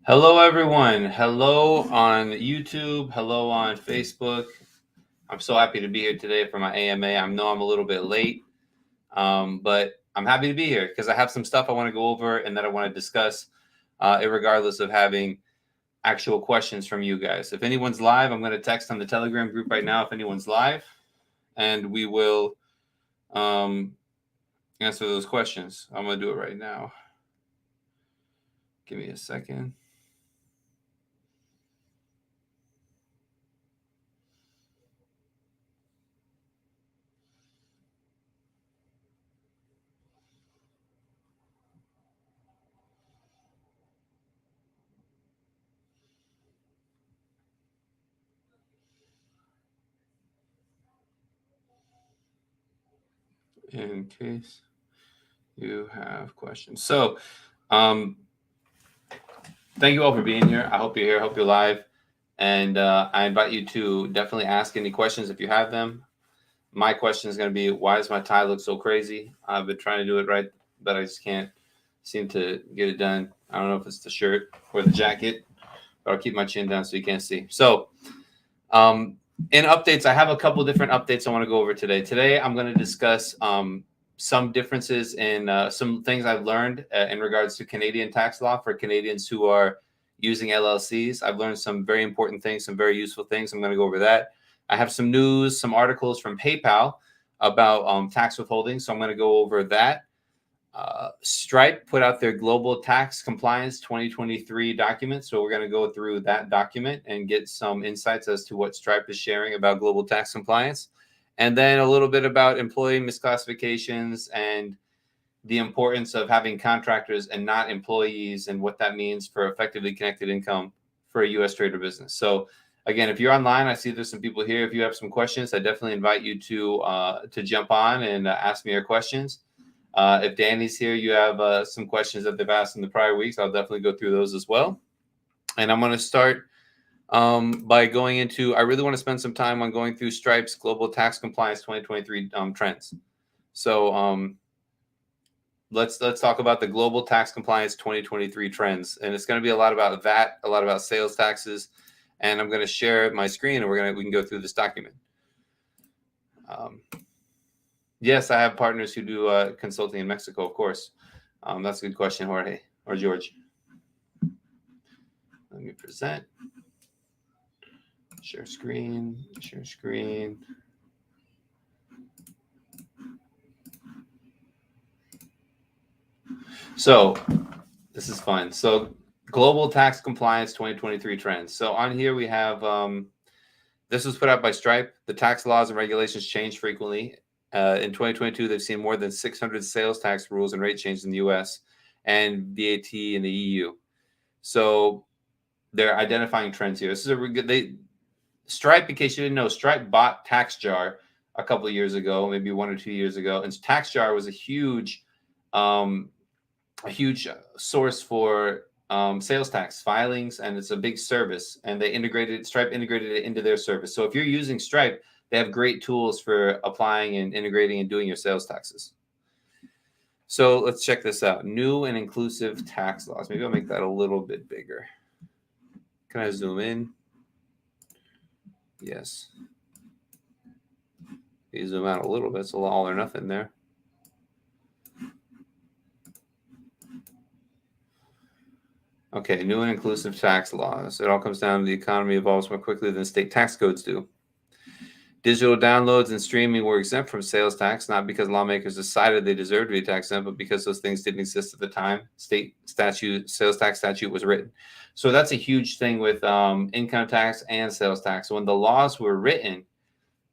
Hello, everyone. Hello on YouTube. Hello on Facebook. I'm so happy to be here today for my AMA. I know I'm a little bit late, but I'm happy to be here because I have some stuff I want to go over and that I want to discuss, regardless of having actual questions from you guys. If anyone's live, I'm going to text on the Telegram group right now if anyone's live, and we will answer those questions. I'm going to do it right now. Give me a second. In case you have questions. So, thank you all for being here. I hope you're here. I hope you're live. And I invite you to definitely ask any questions if you have them. My question is going to be, why does my tie look so crazy? I've been trying to do it right, but I just can't seem to get it done. I don't know if it's the shirt or the jacket, but I'll keep my chin down so you can't see. So, in updates, I have a couple different updates I want to go over today. Today, I'm going to discuss some differences in some things I've learned in regards to Canadian tax law for Canadians who are using LLCs. I've learned some very important things, some very useful things. I'm going to go over that. I have some news, some articles from PayPal about tax withholding. So I'm going to go over that. Stripe put out their Global Tax Compliance 2023 document. So we're going to go through that document and get some insights as to what Stripe is sharing about global tax compliance. And then a little bit about employee misclassifications and the importance of having contractors and not employees and what that means for effectively connected income for a U.S. trade or business. So again, if you're online, I see there's some people here. If you have some questions, I definitely invite you to jump on and ask me your questions. If Danny's here, you have some questions that they've asked in the prior weeks. I'll definitely go through those as well. And I'm going to start by going into, I really want to spend some time on going through Stripe's Global Tax Compliance 2023 trends. So let's talk about the Global Tax Compliance 2023 trends. And it's going to be a lot about VAT, a lot about sales taxes. And I'm going to share my screen and we can go through this document. Yes, I have partners who do consulting in Mexico, of course. That's a good question, Jorge or George. Let me present. Share screen, share screen. So this is fun. So Global Tax Compliance 2023 trends. So on here we have, this was put out by Stripe. The tax laws and regulations change frequently. In 2022, they've seen more than 600 sales tax rules and rate changes in the U.S. and VAT in the EU. So they're identifying trends here. This is a good. Stripe, in case you didn't know, Stripe bought TaxJar a couple of years ago, maybe 1 or 2 years ago, and TaxJar was a huge source for sales tax filings, and it's a big service. And Stripe integrated it into their service. So if you're using Stripe, they have great tools for applying and integrating and doing your sales taxes. So let's check this out. New and inclusive tax laws. Maybe I'll make that a little bit bigger. Can I zoom in? Yes. You zoom out a little bit. It's all or nothing there. Okay, new and inclusive tax laws. It all comes down to the economy evolves more quickly than state tax codes do. Digital downloads and streaming were exempt from sales tax, not because lawmakers decided they deserved to be tax exempt, but because those things didn't exist at the time sales tax statute was written. So that's a huge thing with income tax and sales tax. When the laws were written,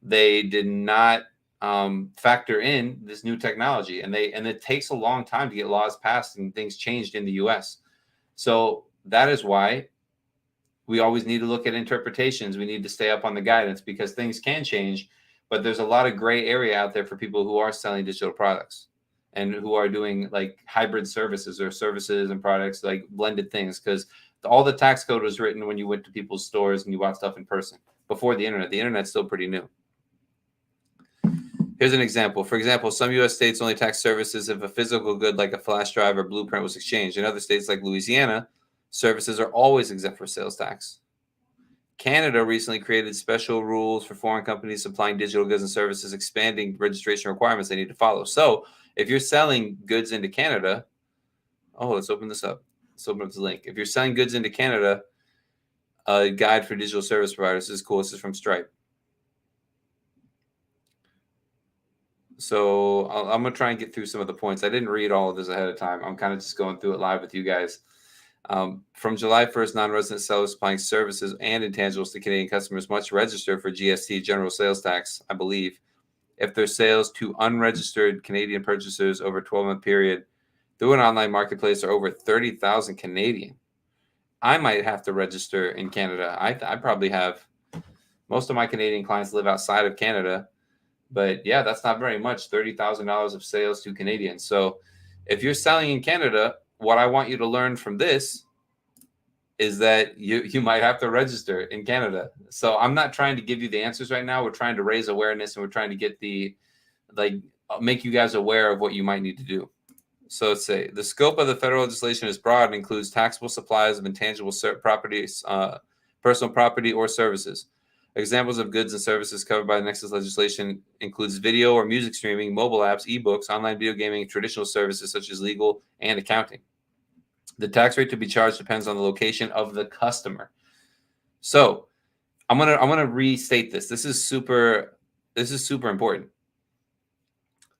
they did not factor in this new technology, and it takes a long time to get laws passed and things changed in the U.S. So that is why we always need to look at interpretations. We need to stay up on the guidance because things can change, but there's a lot of gray area out there for people who are selling digital products and who are doing like hybrid services or services and products, like blended things, because all the tax code was written when you went to people's stores and you bought stuff in person before the internet. The internet's still pretty new. Here's an example. For example, some U.S. states only tax services if a physical good like a flash drive or blueprint was exchanged. In other states like Louisiana, Services are always exempt for sales tax. Canada recently created special rules for foreign companies supplying digital goods and services, expanding registration requirements they need to follow. So if you're selling goods into Canada, let's open this up. Let's open up the link. If you're selling goods into Canada, a guide for digital service providers. This is cool. This is from Stripe. So I'm going to try and get through some of the points. I didn't read all of this ahead of time. I'm kind of just going through it live with you guys. From July 1st, non-resident sellers supplying services and intangibles to Canadian customers must register for GST, general sales tax, I believe, if their sales to unregistered Canadian purchasers over a 12-month period through an online marketplace are over 30,000 Canadian. I might have to register in Canada. I probably have. Most of my Canadian clients live outside of Canada. But yeah, that's not very much, $30,000 of sales to Canadians. So if you're selling in Canada, what I want you to learn from this is that you might have to register in Canada. So I'm not trying to give you the answers right now. We're trying to raise awareness, and we're trying to get make you guys aware of what you might need to do. So let's say the scope of the federal legislation is broad and includes taxable supplies of intangible properties, personal property, or services. Examples of goods and services covered by the Nexus legislation includes video or music streaming, mobile apps, ebooks, online video gaming, traditional services such as legal and accounting. The tax rate to be charged depends on the location of the customer. So I'm gonna restate this. This is super important.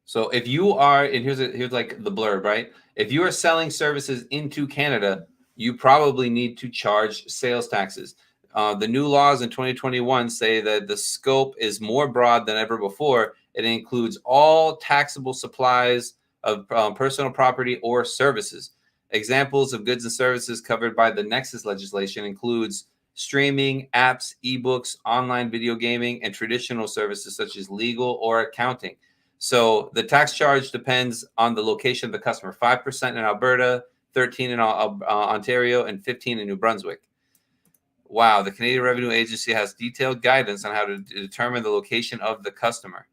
So if you are, and here's like the blurb, right? If you are selling services into Canada, you probably need to charge sales taxes. The new laws in 2021 say that the scope is more broad than ever before. It includes all taxable supplies of personal property or services. Examples of goods and services covered by the Nexus legislation includes streaming, apps, ebooks, online video gaming, and traditional services such as legal or accounting. So the tax charge depends on the location of the customer. 5% in Alberta, 13% in Ontario, and 15% in New Brunswick. Wow, the Canadian Revenue Agency has detailed guidance on how to determine the location of the customer.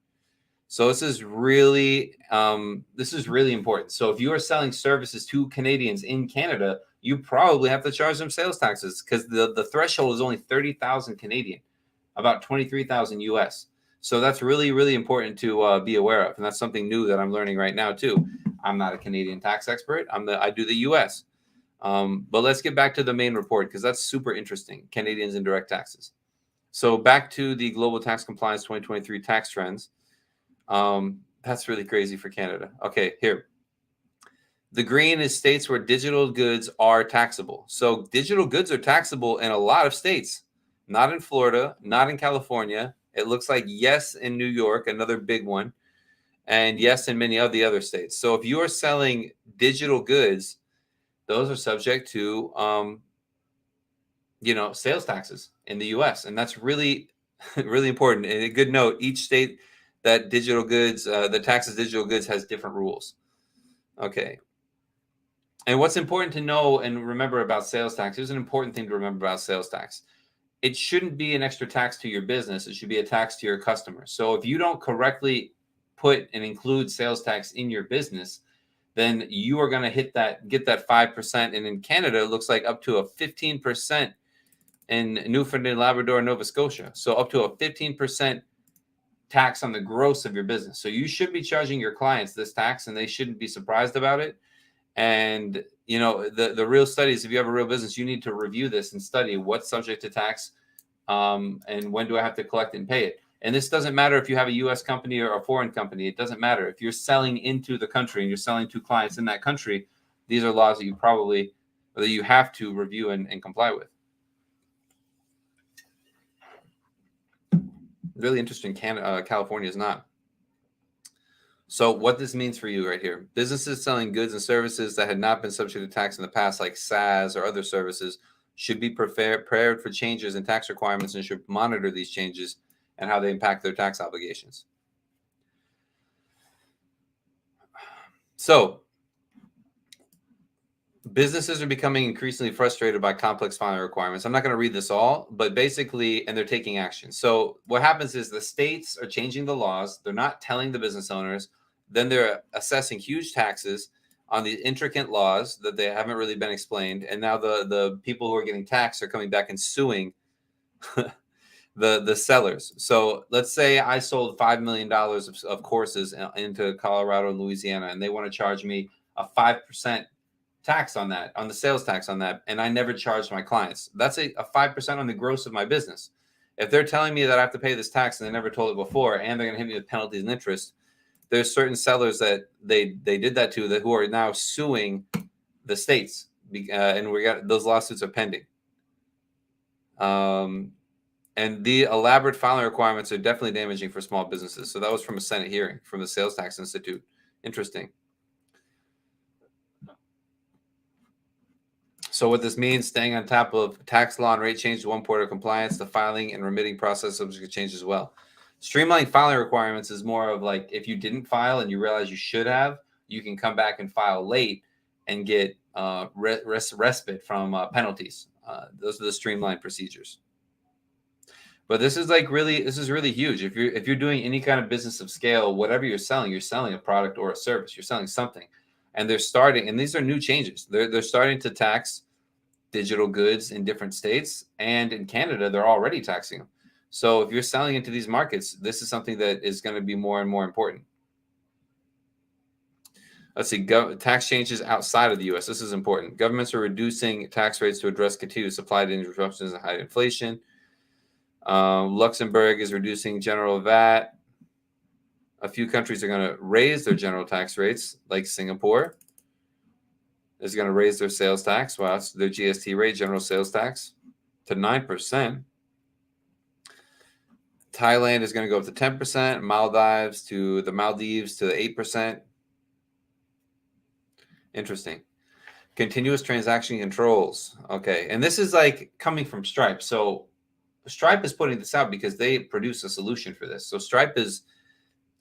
So this is really important. So if you are selling services to Canadians in Canada, you probably have to charge them sales taxes because the threshold is only 30,000 Canadian, about 23,000 US. So that's really, really important to be aware of. And that's something new that I'm learning right now too. I'm not a Canadian tax expert. I do the US. But let's get back to the main report because that's super interesting. Canadians indirect taxes. So back to the Global Tax Compliance 2023 tax trends. That's really crazy for Canada. Okay, here. The green is states where digital goods are taxable. So digital goods are taxable in a lot of states, not in Florida, not in California. It looks like yes in New York, another big one, and yes in many of the other states. So if you are selling digital goods, those are subject to, sales taxes in the U.S. And that's really, really important. And a good note, each state that digital goods, that taxes digital goods has different rules. Okay. And what's important to know and remember about sales tax, here's an important thing to remember about sales tax. It shouldn't be an extra tax to your business. It should be a tax to your customers. So if you don't correctly put and include sales tax in your business, then you are going to get that 5%. And in Canada, it looks like up to a 15% in Newfoundland, Labrador, Nova Scotia. So up to a 15% tax on the gross of your business. So you should be charging your clients this tax and they shouldn't be surprised about it. And, the real studies, if you have a real business, you need to review this and study what's subject to tax and when do I have to collect and pay it. And this doesn't matter if you have a U.S. company or a foreign company. It doesn't matter. If you're selling into the country and you're selling to clients in that country, these are laws that you have to review and comply with. Really interesting. California is not. So what this means for you right here, businesses selling goods and services that had not been subject to tax in the past, like SaaS or other services, should be prepared for changes in tax requirements and should monitor these changes and how they impact their tax obligations. So businesses are becoming increasingly frustrated by complex filing requirements. I'm not going to read this all, but basically, and they're taking action. So what happens is the states are changing the laws. They're not telling the business owners. Then they're assessing huge taxes on the intricate laws that they haven't really been explained, and now the people who are getting taxed are coming back and suing the sellers. So let's say I sold $5 million of courses into Colorado and Louisiana, and they want to charge me a 5% tax on that, on the sales tax on that, and I never charged my clients. That's a 5% on the gross of my business. If they're telling me that I have to pay this tax and they never told it before, and they're going to hit me with penalties and interest, there's certain sellers that they did that to, that who are now suing the states, and we got those lawsuits are pending. And the elaborate filing requirements are definitely damaging for small businesses. So that was from a Senate hearing from the Sales Tax Institute. Interesting. So what this means, staying on top of tax law and rate change, one port of compliance, the filing and remitting process subject to change as well. Streamlining filing requirements is more of like, if you didn't file and you realize you should have, you can come back and file late and get respite from penalties. Those are the streamlined procedures. But this is really huge. If you're doing any kind of business of scale, whatever you're selling a product or a service. You're selling something, and they're starting. And these are new changes. They're starting to tax digital goods in different states, and in Canada, they're already taxing them. So if you're selling into these markets, this is something that is going to be more and more important. Let's see, tax changes outside of the U.S. This is important. Governments are reducing tax rates to address continued supply chain disruptions and high inflation. Luxembourg is reducing general VAT. A few countries are going to raise their general tax rates, like Singapore is going to raise their sales tax, well, that's their GST rate, general sales tax, to 9%. Thailand is going to go up to 10%. Maldives to 8%. Interesting. Continuous transaction controls. Okay, and this is like coming from Stripe. So Stripe is putting this out because they produce a solution for this. So Stripe is,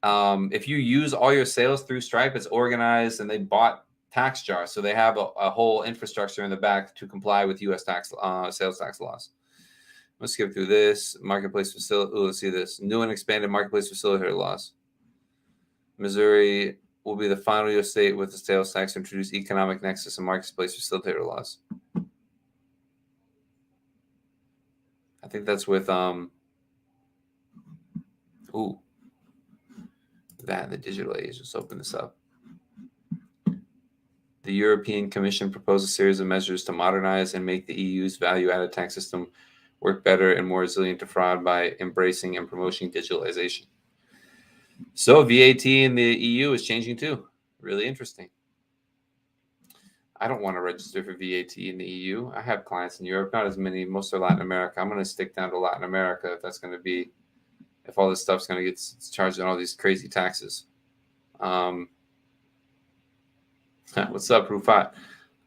if you use all your sales through Stripe, it's organized, and they bought TaxJar, so they have a whole infrastructure in the back to comply with U.S. tax sales tax laws. Let's skip through this. Marketplace facility. Let's see this. New and expanded marketplace facilitator laws. Missouri will be the final U.S. state with the sales tax to introduce economic nexus and marketplace facilitator laws. I think that's with the digital age. Let's open this up. The European Commission proposed a series of measures to modernize and make the EU's value-added tax system work better and more resilient to fraud by embracing and promoting digitalization. So VAT in the EU is changing too. Really interesting. I don't want to register for VAT in the EU. I have clients in Europe, not as many. Most are Latin America. I'm going to stick down to Latin America if that's going to be, if all this stuff's going to get charged on all these crazy taxes. What's up, Rufat?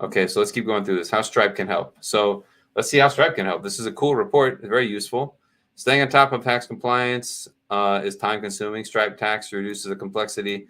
Okay, so let's keep going through this. How Stripe can help. So let's see how Stripe can help. This is a cool report. Very useful. Staying on top of tax compliance is time-consuming. Stripe Tax reduces the complexity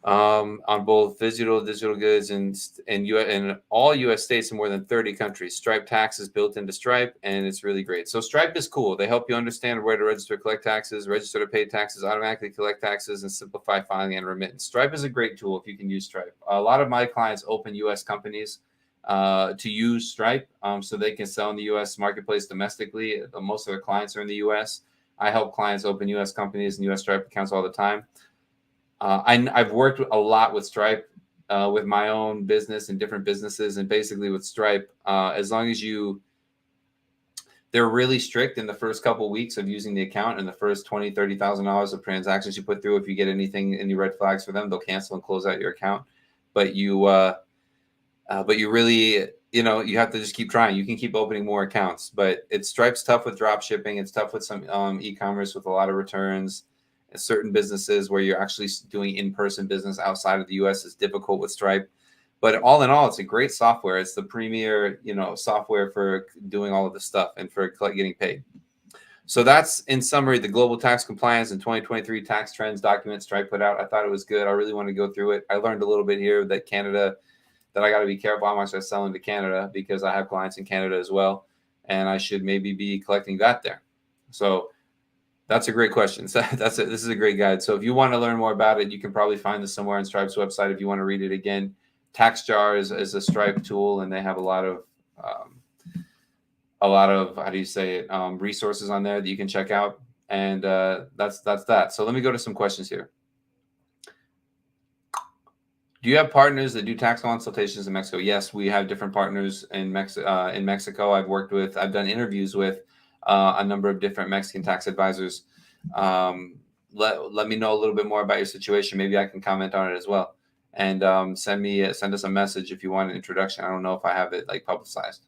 on both digital goods and all U.S. states in more than 30 countries. Stripe Tax is built into Stripe, and it's really great. So Stripe is cool. They help you understand where to register, collect taxes, register to pay taxes, automatically collect taxes, and simplify filing and remittance. Stripe is a great tool if you can use Stripe. A lot of my clients open U.S. companies to use Stripe so they can sell in the U.S. marketplace domestically. Most of their clients are in the U.S. I help clients open U.S. companies and U.S. Stripe accounts all the time. I've worked a lot with Stripe with my own business and different businesses, and basically with Stripe, as long as they're really strict in the first couple of weeks of using the account, and the first $20,000, $30,000 of transactions you put through. If you get any red flags for them, they'll cancel and close out your account. But you really, you have to just keep trying. You can keep opening more accounts, but Stripe's tough with drop shipping. It's tough with some e-commerce with a lot of returns. Certain businesses where you're actually doing in-person business outside of the U.S. is difficult with Stripe. But all in all, it's a great software. It's the premier, software for doing all of this stuff and for getting paid. So that's, in summary, the Global Tax Compliance and 2023 Tax Trends document Stripe put out. I thought it was good. I really want to go through it. I learned a little bit here that I got to be careful how much I sell into Canada, because I have clients in Canada as well, and I should maybe be collecting that there. So That's a great question. So this is a great guide. So if you want to learn more about it, you can probably find this somewhere on Stripe's website. If you want to read it again, TaxJar is a Stripe tool, and they have um, a lot of how do you say it resources on there that you can check out. And that's that. So let me go to some questions here. Do you have partners that do tax consultations in Mexico? Yes, we have different partners in Mexico. I've done interviews with a number of different Mexican tax advisors. Let me know a little bit more about your situation. Maybe I can comment on it as well. And send us a message if you want an introduction. I don't know if I have it like publicized.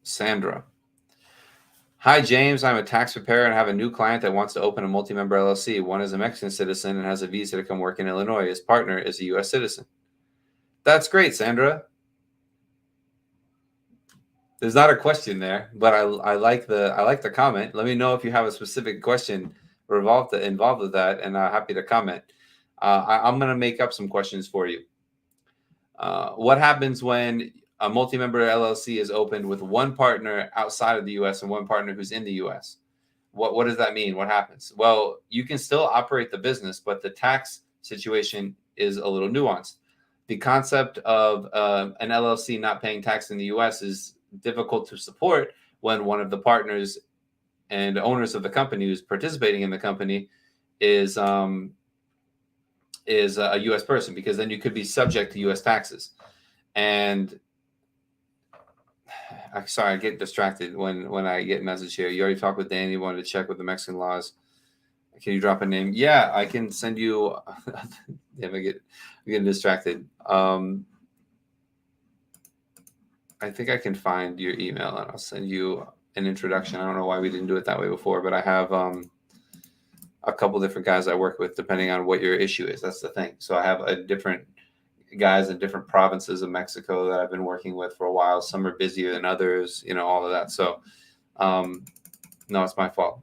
Sandra. Hi, James. I'm a tax preparer and have a new client that wants to open a multi-member LLC. One is a Mexican citizen and has a visa to come work in Illinois. His partner is a U.S. citizen. That's great, Sandra. There's not a question there, but I like the comment. Let me know if you have a specific question involved with that, and I'm happy to comment. I'm going to make up some questions for you. What happens when a multi-member LLC is opened with one partner outside of the U.S. and one partner who's in the U.S.? What does that mean? What happens? Well, you can still operate the business, but the tax situation is a little nuanced. The concept of an LLC not paying tax in the U.S. is difficult to support when one of the partners and owners of the company who's participating in the company is a U.S. person, because then you could be subject to U.S. taxes. And sorry, I get distracted when I get a message here. You already talked with Danny. You wanted to check with the Mexican laws. Can you drop a name? Yeah, I can send you. I'm getting distracted. I think I can find your email and I'll send you an introduction. I don't know why we didn't do it that way before, but I have a couple different guys I work with depending on what your issue is. That's the thing. So I have a different guys in different provinces of Mexico that I've been working with for a while. Some are busier than others, all of that. So no, it's my fault.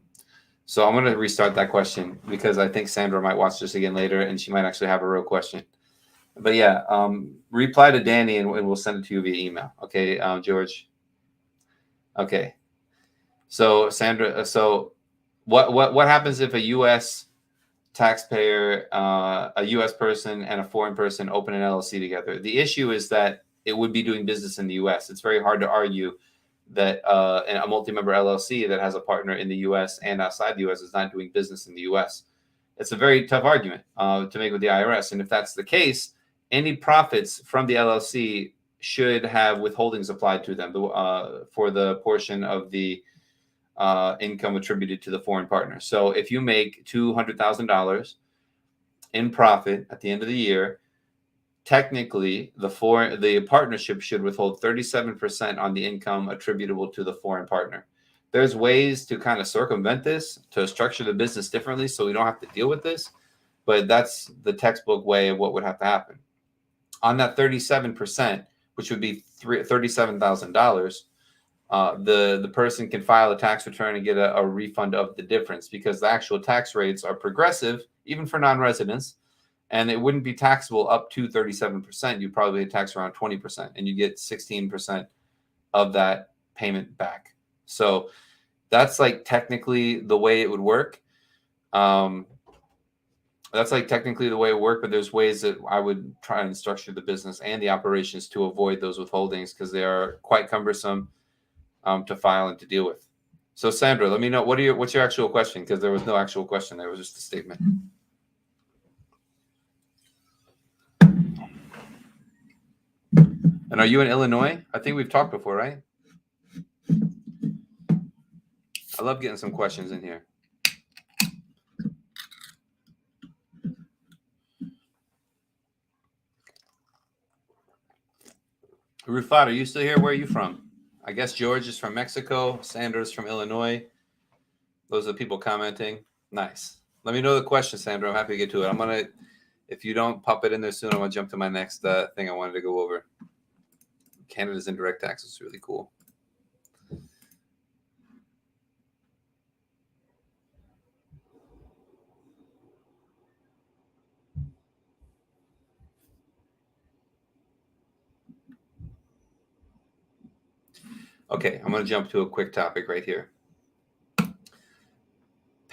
So I'm going to restart that question because I think Sandra might watch this again later and she might actually have a real question. But yeah, reply to Danny and we'll send it to you via email. Okay, George. Okay. So Sandra, so what happens if a U.S. taxpayer, a U.S. person and a foreign person open an LLC together? The issue is that it would be doing business in the U.S. It's very hard to argue that a multi-member LLC that has a partner in the U.S. and outside the U.S. is not doing business in the U.S. It's a very tough argument to make with the IRS. And if that's the case, any profits from the LLC should have withholdings applied to them for the portion of the income attributed to the foreign partner. So if you make $200,000 in profit at the end of the year, technically the partnership should withhold 37% on the income attributable to the foreign partner. There's ways to kind of circumvent this, to structure the business differently so we don't have to deal with this, but that's the textbook way of what would have to happen. On that 37%, which would be $37,000, the person can file a tax return and get a refund of the difference, because the actual tax rates are progressive, even for non-residents, and it wouldn't be taxable up to 37%. You'd probably tax around 20%, and you get 16% of that payment back. So that's like technically the way it would work. But there's ways that I would try and structure the business and the operations to avoid those withholdings, because they are quite cumbersome to file and to deal with. So Sandra, let me know what's your actual question, because there was no actual question. There was just a statement. And are you in Illinois? I think we've talked before, right? I love getting some questions in here. Rufat, are you still here? Where are you from? I guess George is from Mexico. Sandra's from Illinois. Those are the people commenting. Nice. Let me know the question, Sandra. I'm happy to get to it. If you don't pop it in there soon, I'm going to jump to my next thing I wanted to go over. Canada's indirect tax is really cool. Okay, I'm going to jump to a quick topic right here.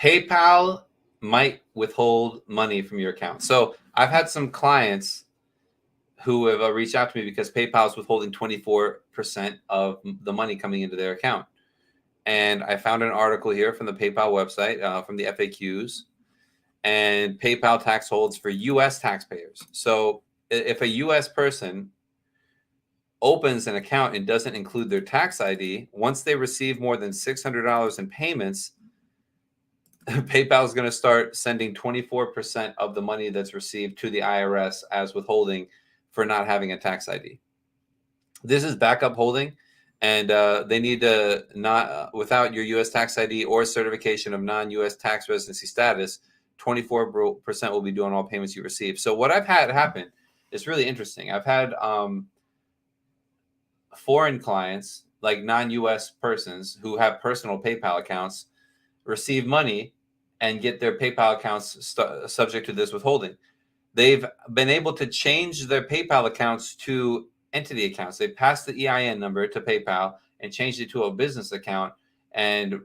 PayPal might withhold money from your account. So I've had some clients who have reached out to me because PayPal is withholding 24% of the money coming into their account. And I found an article here from the PayPal website, from the FAQs, and PayPal tax holds for U.S. taxpayers. So if a U.S. person opens an account and doesn't include their tax ID, once they receive more than $600 in payments, PayPal is going to start sending 24% of the money that's received to the IRS as withholding for not having a tax ID. This is backup holding, and they need to not without your U.S. tax ID or certification of non-U.S. tax residency status, 24% will be doing all payments you receive. So what I've had happen is really interesting. I've had foreign clients, like non-U.S. persons who have personal PayPal accounts, receive money and get their PayPal accounts subject to this withholding. They've been able to change their PayPal accounts to entity accounts. They passed the EIN number to PayPal and changed it to a business account, and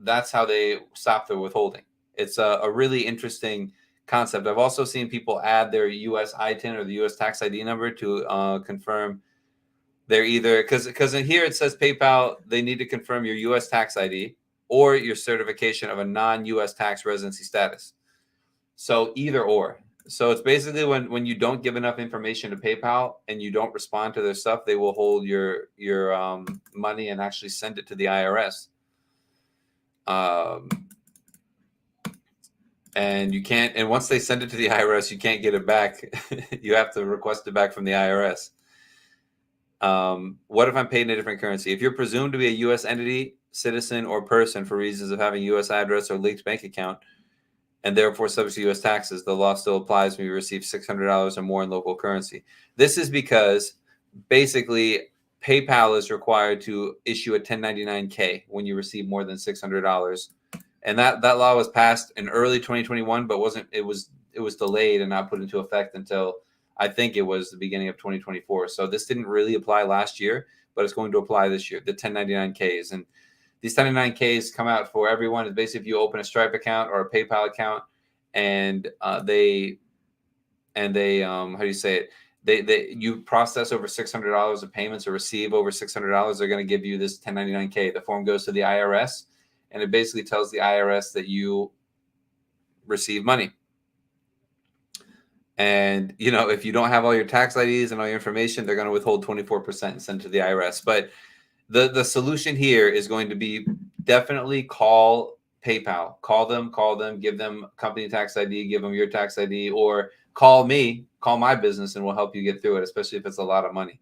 that's how they stop the withholding. It's a really interesting concept. I've also seen people add their U.S. ITIN or the U.S. tax ID number to confirm they're either, because in here it says PayPal, they need to confirm your U.S. tax ID or your certification of a non-U.S. tax residency status. So either or. So it's basically when you don't give enough information to PayPal and you don't respond to their stuff, they will hold your money and actually send it to the IRS. And you can't. And once they send it to the IRS, you can't get it back. You have to request it back from the IRS. What if I'm paid in a different currency? If you're presumed to be a U.S. entity, citizen, or person for reasons of having U.S. address or linked bank account, and therefore subject to U.S. taxes, the law still applies when you receive $600 or more in local currency. This is because basically PayPal is required to issue a 1099-K when you receive more than $600, and that law was passed in early 2021, but it was delayed and not put into effect until I think it was the beginning of 2024. So this didn't really apply last year, but it's going to apply this year. The 1099-Ks, and these 1099-Ks come out for everyone. It's basically if you open a Stripe account or a PayPal account, and they how do you say it? You process over $600 of payments or receive over $600, they're going to give you this 1099-K. The form goes to the IRS, and it basically tells the IRS that you receive money. And if you don't have all your tax IDs and all your information, they're going to withhold 24% and send it to the IRS. But the solution here is going to be definitely call PayPal. Call them, give them company tax ID, give them your tax ID, or call my business, and we'll help you get through it, especially if it's a lot of money.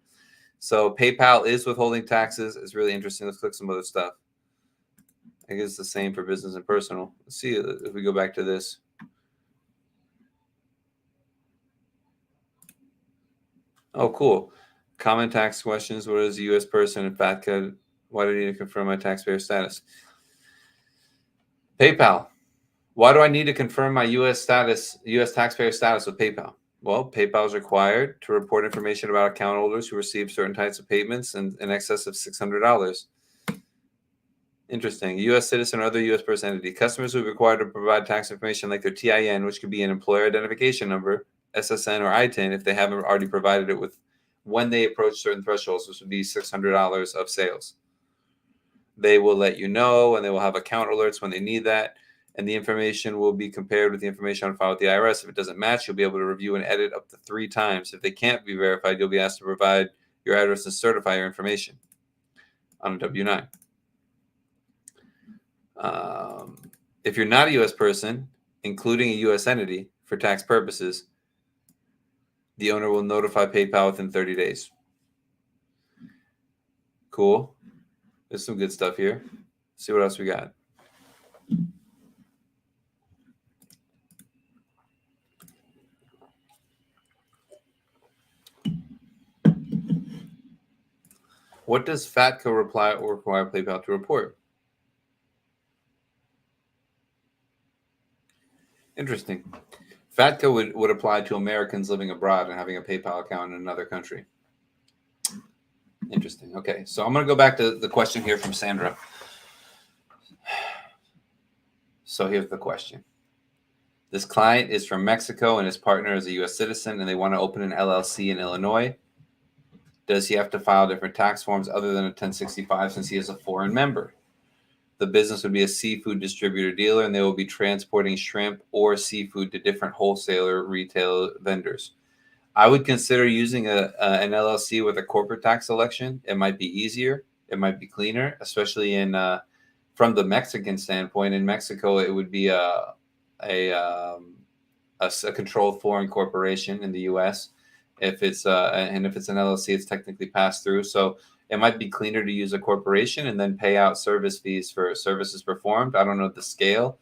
So PayPal is withholding taxes. It's really interesting. Let's click some other stuff. I guess it's the same for business and personal. Let's see if we go back to this. Oh, cool. Common tax questions. What is a U.S. person in FATCA? Why do I need to confirm my taxpayer status? PayPal. Why do I need to confirm my U.S. taxpayer status with PayPal? Well, PayPal is required to report information about account holders who receive certain types of payments in excess of $600. Interesting. U.S. citizen or other U.S. person entity. Customers will be required to provide tax information like their TIN, which could be an employer identification number, SSN, or ITIN if they haven't already provided it with when they approach certain thresholds, which would be $600 of sales. They will let you know, and they will have account alerts when they need that. And the information will be compared with the information on file with the IRS. If it doesn't match, you'll be able to review and edit up to 3 times. If they can't be verified, you'll be asked to provide your address and certify your information on a W-9. If you're not a U.S. person, including a U.S. entity, for tax purposes, the owner will notify PayPal within 30 days. Cool. There's some good stuff here. Let's see what else we got. What does FATCA require PayPal to report? Interesting. FATCA would apply to Americans living abroad and having a PayPal account in another country. Interesting. Okay, so I'm going to go back to the question here from Sandra. So here's the question. This client is from Mexico and his partner is a U.S. citizen and they want to open an LLC in Illinois. Does he have to file different tax forms other than a 1065 since he is a foreign member? The business would be a seafood distributor dealer and they will be transporting shrimp or seafood to different wholesaler retail vendors. I would consider using an LLC with a corporate tax election. It might be easier. It might be cleaner, especially in from the Mexican standpoint. In Mexico, it would be a controlled foreign corporation. In the U.S., if it's and if it's an LLC, it's technically passed through. So it might be cleaner to use a corporation and then pay out service fees for services performed. I don't know the scale.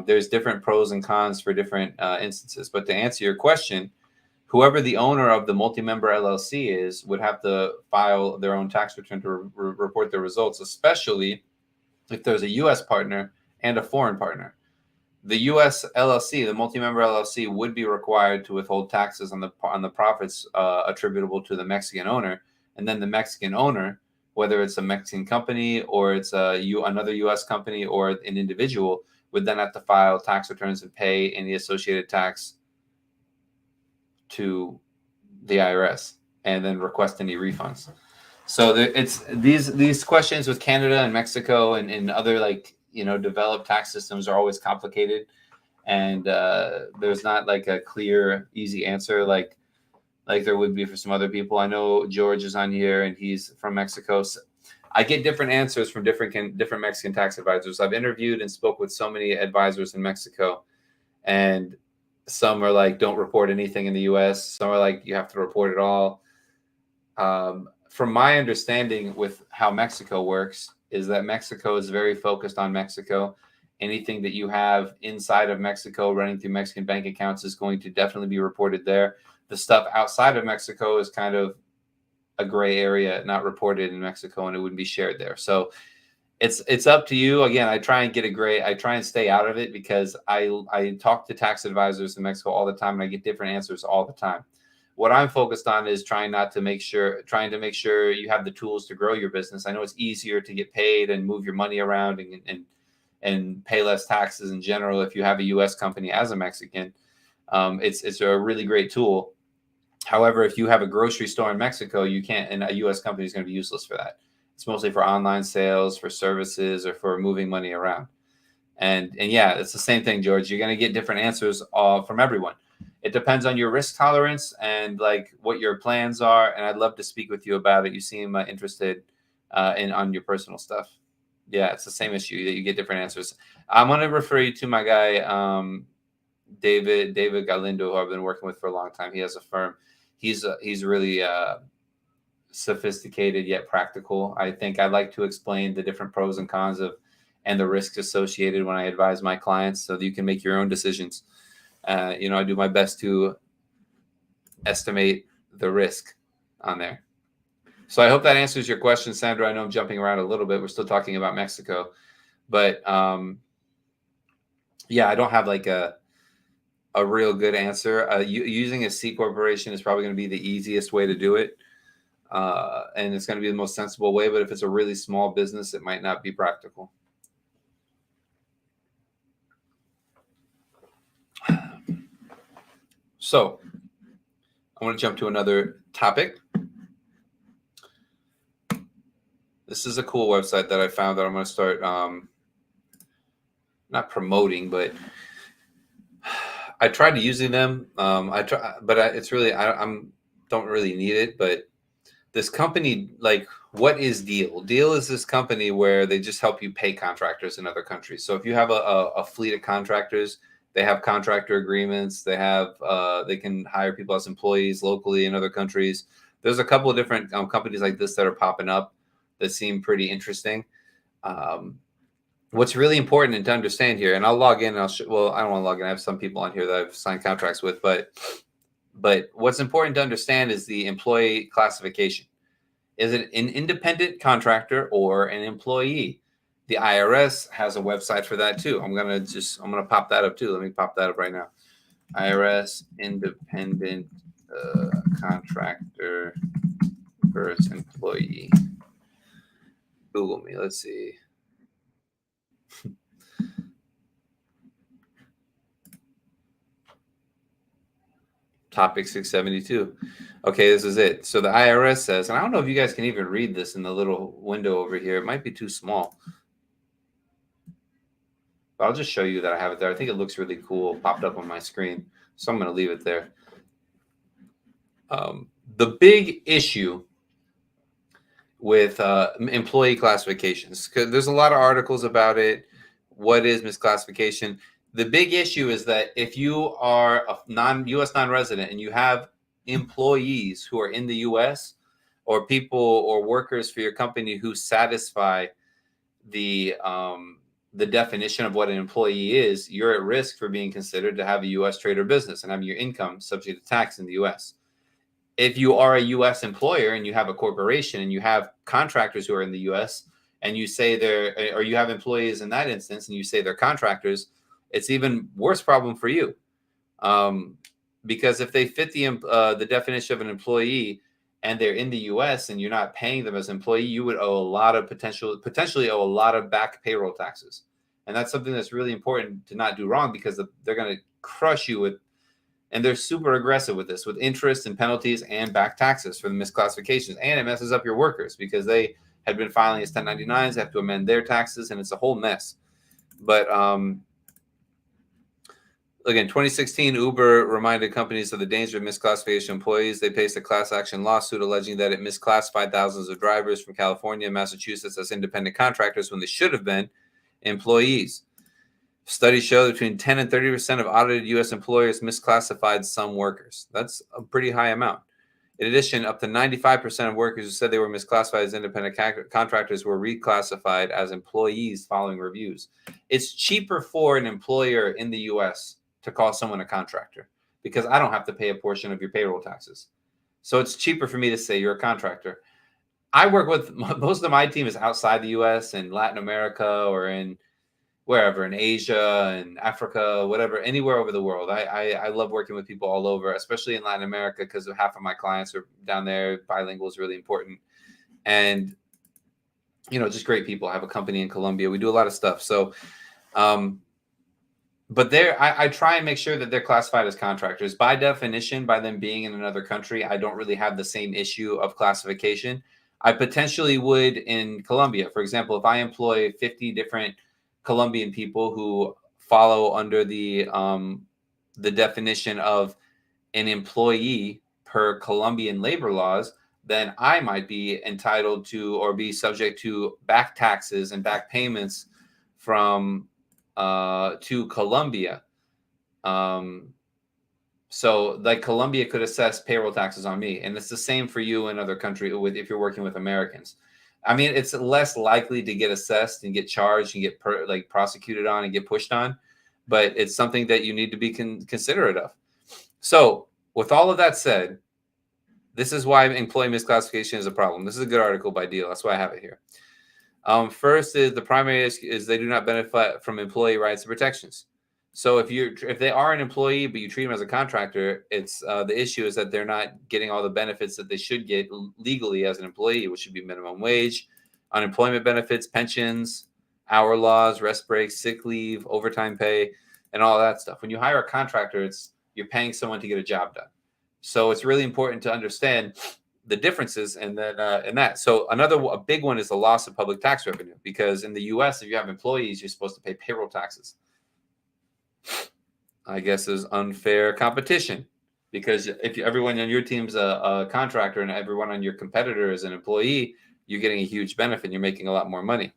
There's different pros and cons for different instances. But to answer your question, whoever the owner of the multi-member LLC is would have to file their own tax return to report their results, especially if there's a U.S. partner and a foreign partner. The U.S. LLC, the multi-member LLC, would be required to withhold taxes on the profits attributable to the Mexican owner, and then the Mexican owner, whether it's a Mexican company or it's another U.S. company or an individual, would then have to file tax returns and pay any associated tax to the IRS and then request any refunds. So it's these questions with Canada and Mexico and other developed tax systems are always complicated, and there's not like a clear, easy answer like there would be for some other people. I know George is on here and he's from Mexico. So I get different answers from different Mexican tax advisors. I've interviewed and spoke with so many advisors in Mexico, and some are like, don't report anything in the U.S. Some are like, you have to report it all. From my understanding with how Mexico works is that Mexico is very focused on Mexico. Anything that you have inside of Mexico running through Mexican bank accounts is going to definitely be reported there. The stuff outside of Mexico is kind of a gray area, not reported in Mexico, and it wouldn't be shared there. So it's up to you. Again, I try and stay out of it because I talk to tax advisors in Mexico all the time and I get different answers all the time. What I'm focused on is trying to make sure you have the tools to grow your business. I know it's easier to get paid and move your money around and pay less taxes in general if you have a U.S. company as a Mexican. It's a really great tool. However, if you have a grocery store in Mexico, you can't, and a U.S. company is going to be useless for that. It's mostly for online sales, for services, or for moving money around. And yeah, it's the same thing, George. You're going to get different answers from everyone. It depends on your risk tolerance and like what your plans are. And I'd love to speak with you about it. You seem interested on your personal stuff. Yeah, it's the same issue that you get different answers. I'm going to refer you to my guy, David Galindo, who I've been working with for a long time. He has a firm. He's really sophisticated yet practical. I think I like to explain the different pros and cons and the risks associated when I advise my clients so that you can make your own decisions. I do my best to estimate the risk on there. So I hope that answers your question, Sandra. I know I'm jumping around a little bit. We're still talking about Mexico, but yeah, I don't have like a real good answer. Using a C corporation is probably going to be the easiest way to do it. And it's going to be the most sensible way. But if it's a really small business, it might not be practical. So I want to jump to another topic. This is a cool website that I found that I'm going to start not promoting, but I tried using them. It's really I don't really need it. But this company, like, what is Deal? Deal is this company where they just help you pay contractors in other countries. So if you have a fleet of contractors, they have contractor agreements. They can hire people as employees locally in other countries. There's a couple of different companies like this that are popping up that seem pretty interesting. What's really important to understand here, and I'll log in. I don't want to log in. I have some people on here that I've signed contracts with, but what's important to understand is the employee classification. Is it an independent contractor or an employee? The IRS has a website for that too. I'm gonna pop that up too. Let me pop that up right now. IRS independent contractor versus employee. Google me. Let's see. Topic 672. Okay, this is it. So the IRS says, and I don't know if you guys can even read this in the little window over here. It might be too small. But I'll just show you that I have it there. I think it looks really cool. Popped up on my screen. So I'm going to leave it there. The big issue with employee classifications, because there's a lot of articles about it. What is misclassification? The big issue is that if you are a U.S. non-resident and you have employees who are in the U.S. or people or workers for your company who satisfy the definition of what an employee is, you're at risk for being considered to have a U.S. trade or business and having your income subject to tax in the U.S. If you are a U.S. employer and you have a corporation and you have contractors who are in the U.S. and you say or you have employees in that instance and you say they're contractors, it's even worse problem for you, because if they fit the definition of an employee and they're in the U.S. and you're not paying them as an employee, you would owe a lot of potentially owe a lot of back payroll taxes, and that's something that's really important to not do wrong, because they're going to crush you with. And they're super aggressive with this, with interest and penalties and back taxes for the misclassifications. And it messes up your workers because they had been filing as 1099s, they have to amend their taxes, and it's a whole mess. But again, 2016, Uber reminded companies of the danger of misclassification of employees. They faced a class action lawsuit alleging that it misclassified thousands of drivers from California and Massachusetts as independent contractors when they should have been employees. Studies show that between 10 and 30% of audited U.S. employers misclassified some workers. That's a pretty high amount. In addition, up to 95% of workers who said they were misclassified as independent contractors were reclassified as employees following reviews. It's cheaper for an employer in the U.S. to call someone a contractor because I don't have to pay a portion of your payroll taxes. So it's cheaper for me to say you're a contractor. I work with most of my team is outside the U.S. in Latin America or in wherever, in Asia and Africa, whatever, anywhere over the world. I love working with people all over, especially in Latin America, because half of my clients are down there. Bilingual is really important. And, just great people. I have a company in Colombia. We do a lot of stuff. So, but I try and make sure that they're classified as contractors. By definition, by them being in another country, I don't really have the same issue of classification. I potentially would in Colombia. For example, if I employ 50 different Colombian people who follow under the definition of an employee per Colombian labor laws, then I might be entitled to or be subject to back taxes and back payments from to Colombia. So like Colombia could assess payroll taxes on me, and it's the same for you in other countries if you're working with Americans. I mean, it's less likely to get assessed and get charged and get prosecuted on and get pushed on, but it's something that you need to be considerate of. So with all of that said, this is why employee misclassification is a problem. This is a good article by Deal. That's why I have it here. First is the primary issue is they do not benefit from employee rights and protections. So if they are an employee but you treat them as a contractor, it's the issue is that they're not getting all the benefits that they should get legally as an employee, which should be minimum wage, unemployment benefits, pensions, hour laws, rest breaks, sick leave, overtime pay, and all that stuff. When you hire a contractor, you're paying someone to get a job done. So it's really important to understand the differences and that. So a big one is the loss of public tax revenue, because in the U.S., if you have employees, you're supposed to pay payroll taxes. I guess is unfair competition, because if everyone on your team's a contractor and everyone on your competitor is an employee, you're getting a huge benefit. You're making a lot more money.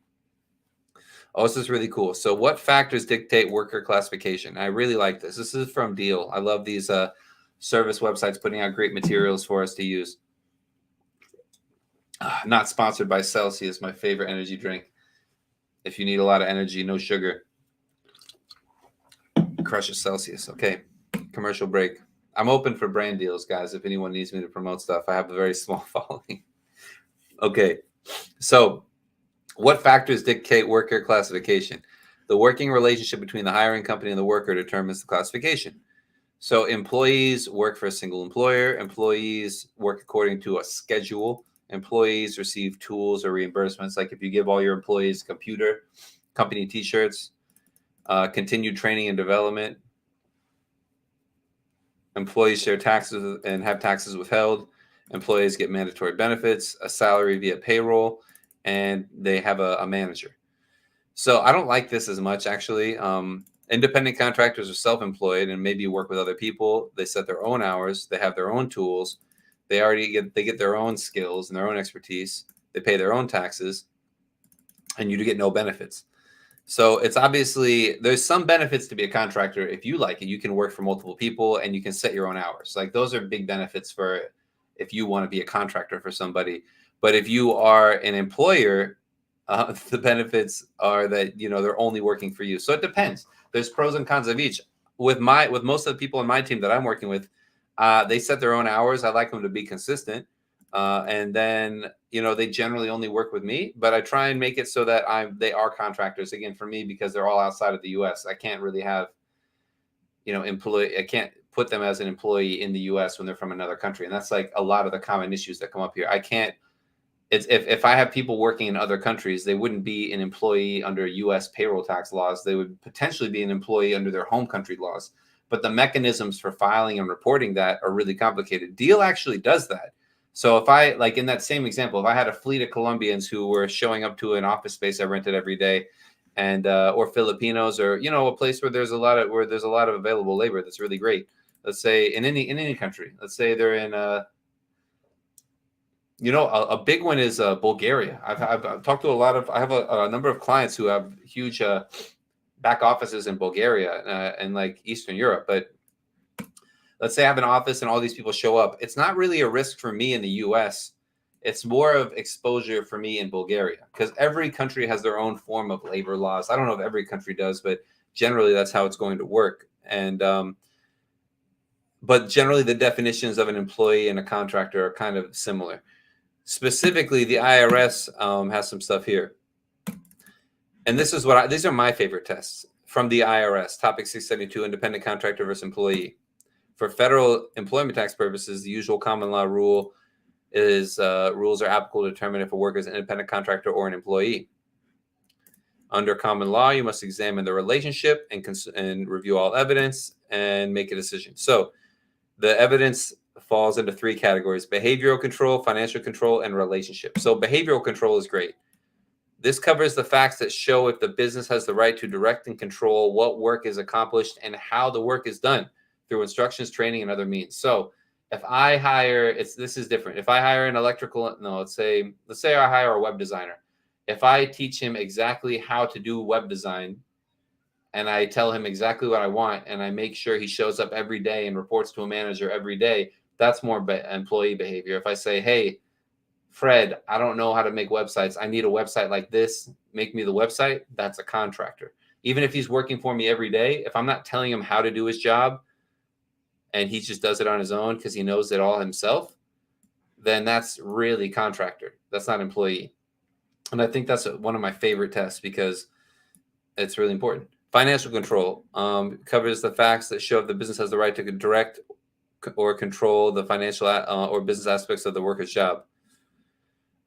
Oh, this is really cool. So what factors dictate worker classification? I really like this. This is from Deal. I love these service websites putting out great materials for us to use. Not sponsored by Celsius, my favorite energy drink. If you need a lot of energy, no sugar, crush a Celsius. Okay, commercial break. I'm open for brand deals, guys. If anyone needs me to promote stuff, I have a very small following. Okay, so what factors dictate worker classification? The working relationship between the hiring company and the worker determines the classification. So employees work for a single employer. Employees work according to a schedule. Employees receive tools or reimbursements. Like if you give all your employees computer, company t-shirts, continued training and development. Employees share taxes and have taxes withheld. Employees get mandatory benefits, a salary via payroll, and they have a manager. So I don't like this as much, actually. Independent contractors are self-employed and maybe work with other people. They set their own hours. They have their own tools. They get their own skills and their own expertise. They pay their own taxes, and you do get no benefits. So it's obviously there's some benefits to be a contractor if you like it. You can work for multiple people and you can set your own hours. Like those are big benefits for if you want to be a contractor for somebody. But if you are an employer, the benefits are that they're only working for you. So it depends. There's pros and cons of each. With most of the people on my team that I'm working with, they set their own hours. I like them to be consistent. And then they generally only work with me, but I try and make it so that they are contractors again for me because they're all outside of the U.S. I can't really have I can't put them as an employee in the U.S. when they're from another country, and that's like a lot of the common issues that come up here. I can't. It's if I have people working in other countries, they wouldn't be an employee under U.S. payroll tax laws. They would potentially be an employee under their home country laws. But the mechanisms for filing and reporting that are really complicated. Deal actually does that. So if I, like in that same example, if I had a fleet of Colombians who were showing up to an office space I rented every day, and or Filipinos, or a place where there's a lot of available labor that's really great. Let's say in any country. Let's say they're in a big one is Bulgaria. I've talked to I have a number of clients who have huge back offices in Bulgaria and like Eastern Europe, but let's say I have an office and all these people show up. It's not really a risk for me in the US. It's more of exposure for me in Bulgaria because every country has their own form of labor laws. I don't know if every country does, but generally that's how it's going to work. And but generally the definitions of an employee and a contractor are kind of similar. Specifically, the IRS has some stuff here. And this is these are my favorite tests from the IRS. Topic 672, independent contractor versus employee. For federal employment tax purposes, the usual common law rule is rules are applicable to determine if a worker is an independent contractor or an employee. Under common law, you must examine the relationship and review all evidence and make a decision. So the evidence falls into three categories: behavioral control, financial control, and relationship. So behavioral control is great. This covers the facts that show if the business has the right to direct and control what work is accomplished and how the work is done through instructions, training, and other means. So if I hire, this is different. If I hire let's say I hire a web designer. If I teach him exactly how to do web design and I tell him exactly what I want and I make sure he shows up every day and reports to a manager every day, that's more employee behavior. If I say, hey, Fred, I don't know how to make websites. I need a website like this. Make me the website. That's a contractor. Even if he's working for me every day, if I'm not telling him how to do his job and he just does it on his own because he knows it all himself, then that's really contractor. That's not employee. And I think that's one of my favorite tests because it's really important. Financial control covers the facts that show if the business has the right to direct or control the financial or business aspects of the worker's job.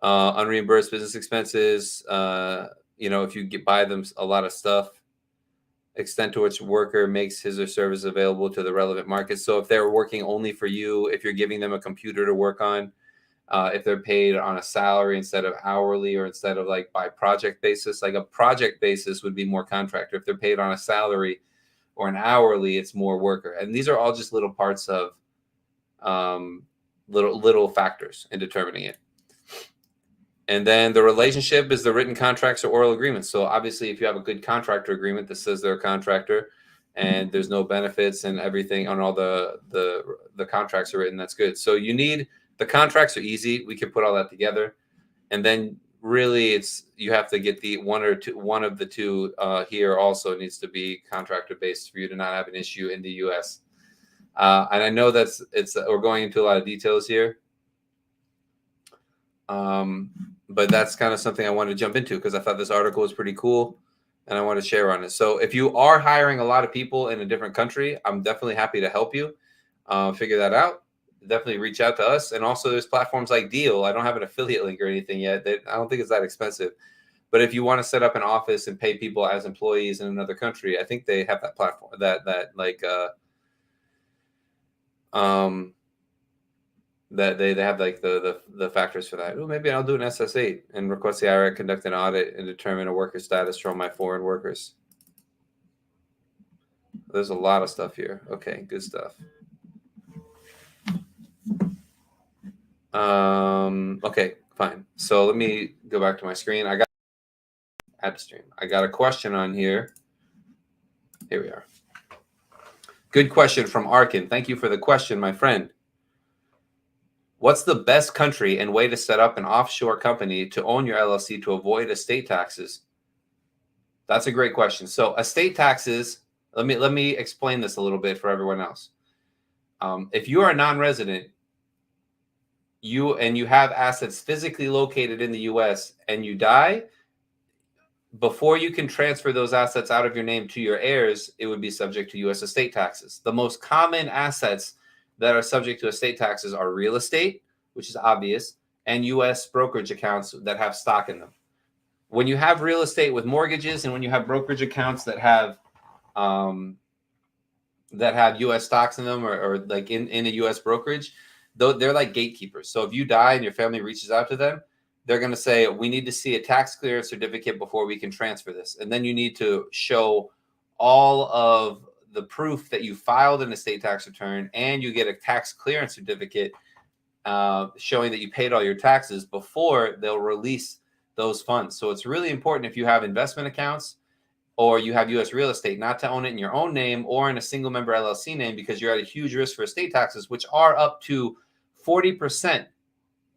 Unreimbursed business expenses, if you buy them a lot of stuff, extent to which worker makes his or service available to the relevant market. So if they're working only for you, if you're giving them a computer to work on, if they're paid on a salary instead of hourly or instead of like by project basis, like a project basis would be more contractor. If they're paid on a salary or an hourly, it's more worker. And these are all just little parts of little factors in determining it. And then the relationship is the written contracts or oral agreements. So obviously, if you have a good contractor agreement that says they're a contractor and there's no benefits and everything on all the contracts are written, that's good. So the contracts are easy. We can put all that together. And then really you have to get one of the two here also needs to be contractor based for you to not have an issue in the US. And I know we're going into a lot of details here. But that's kind of something I wanted to jump into because I thought this article was pretty cool and I want to share on it. So if you are hiring a lot of people in a different country, I'm definitely happy to help you figure that out. Definitely reach out to us. And also there's platforms like Deal. I don't have an affiliate link or anything yet. I don't think it's that expensive. But if you want to set up an office and pay people as employees in another country, I think they have that platform that they have like the factors for that. Well, maybe I'll do an SS8 and request the IRS conduct an audit and determine a worker status for all my foreign workers. There's a lot of stuff here. Okay, good stuff. Okay, fine. So let me go back to my screen. I got add stream. I got a question on here. Here we are. Good question from Arkin. Thank you for the question, my friend. What's the best country and way to set up an offshore company to own your LLC to avoid estate taxes? That's a great question. So estate taxes, let me explain this a little bit for everyone else. If you are a non-resident, you have assets physically located in the US and you die, before you can transfer those assets out of your name to your heirs, it would be subject to US estate taxes. The most common assets that are subject to estate taxes are real estate, which is obvious, and US brokerage accounts that have stock in them. When you have real estate with mortgages and when you have brokerage accounts that have US stocks in them or like in a US brokerage, though they're like gatekeepers. So if you die and your family reaches out to them, they're going to say, we need to see a tax clearance certificate before we can transfer this. And then you need to show all of the proof that you filed an estate tax return and you get a tax clearance certificate showing that you paid all your taxes before they'll release those funds. So it's really important if you have investment accounts or you have U.S. real estate, not to own it in your own name or in a single member LLC name, because you're at a huge risk for estate taxes, which are up to 40%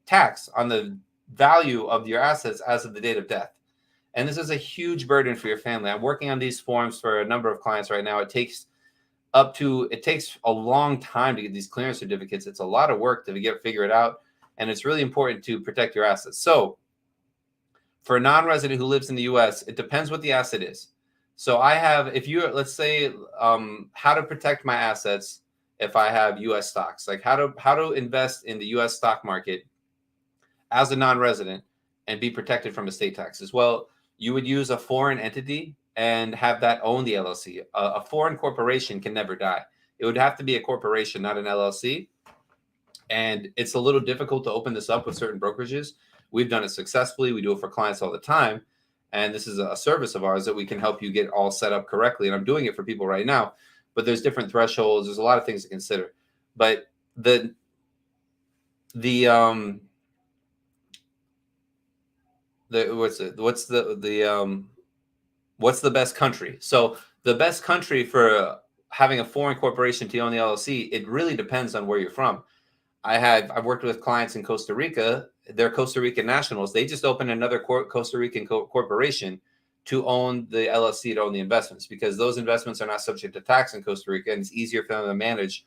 tax on the value of your assets as of the date of death. And this is a huge burden for your family. I'm working on these forms for a number of clients right now. It takes a long time to get these clearance certificates. It's a lot of work to figure it out. And it's really important to protect your assets. So for a non-resident who lives in the US, it depends what the asset is. So I have, let's say, how to protect my assets if I have US stocks, like how to invest in the US stock market as a non-resident and be protected from estate taxes. Well, you would use a foreign entity and have that own the LLC. A foreign corporation can never die. It would have to be a corporation, not an LLC. And it's a little difficult to open this up with certain brokerages. We've done it successfully. We do it for clients all the time. And this is a service of ours that we can help you get all set up correctly. And I'm doing it for people right now, but there's different thresholds. There's a lot of things to consider. But what's the best country? So the best country for having a foreign corporation to own the LLC, it really depends on where you're from. I've worked with clients in Costa Rica. They're Costa Rican nationals. They just opened another Costa Rican corporation to own the LLC, to own the investments, because those investments are not subject to tax in Costa Rica, and it's easier for them to manage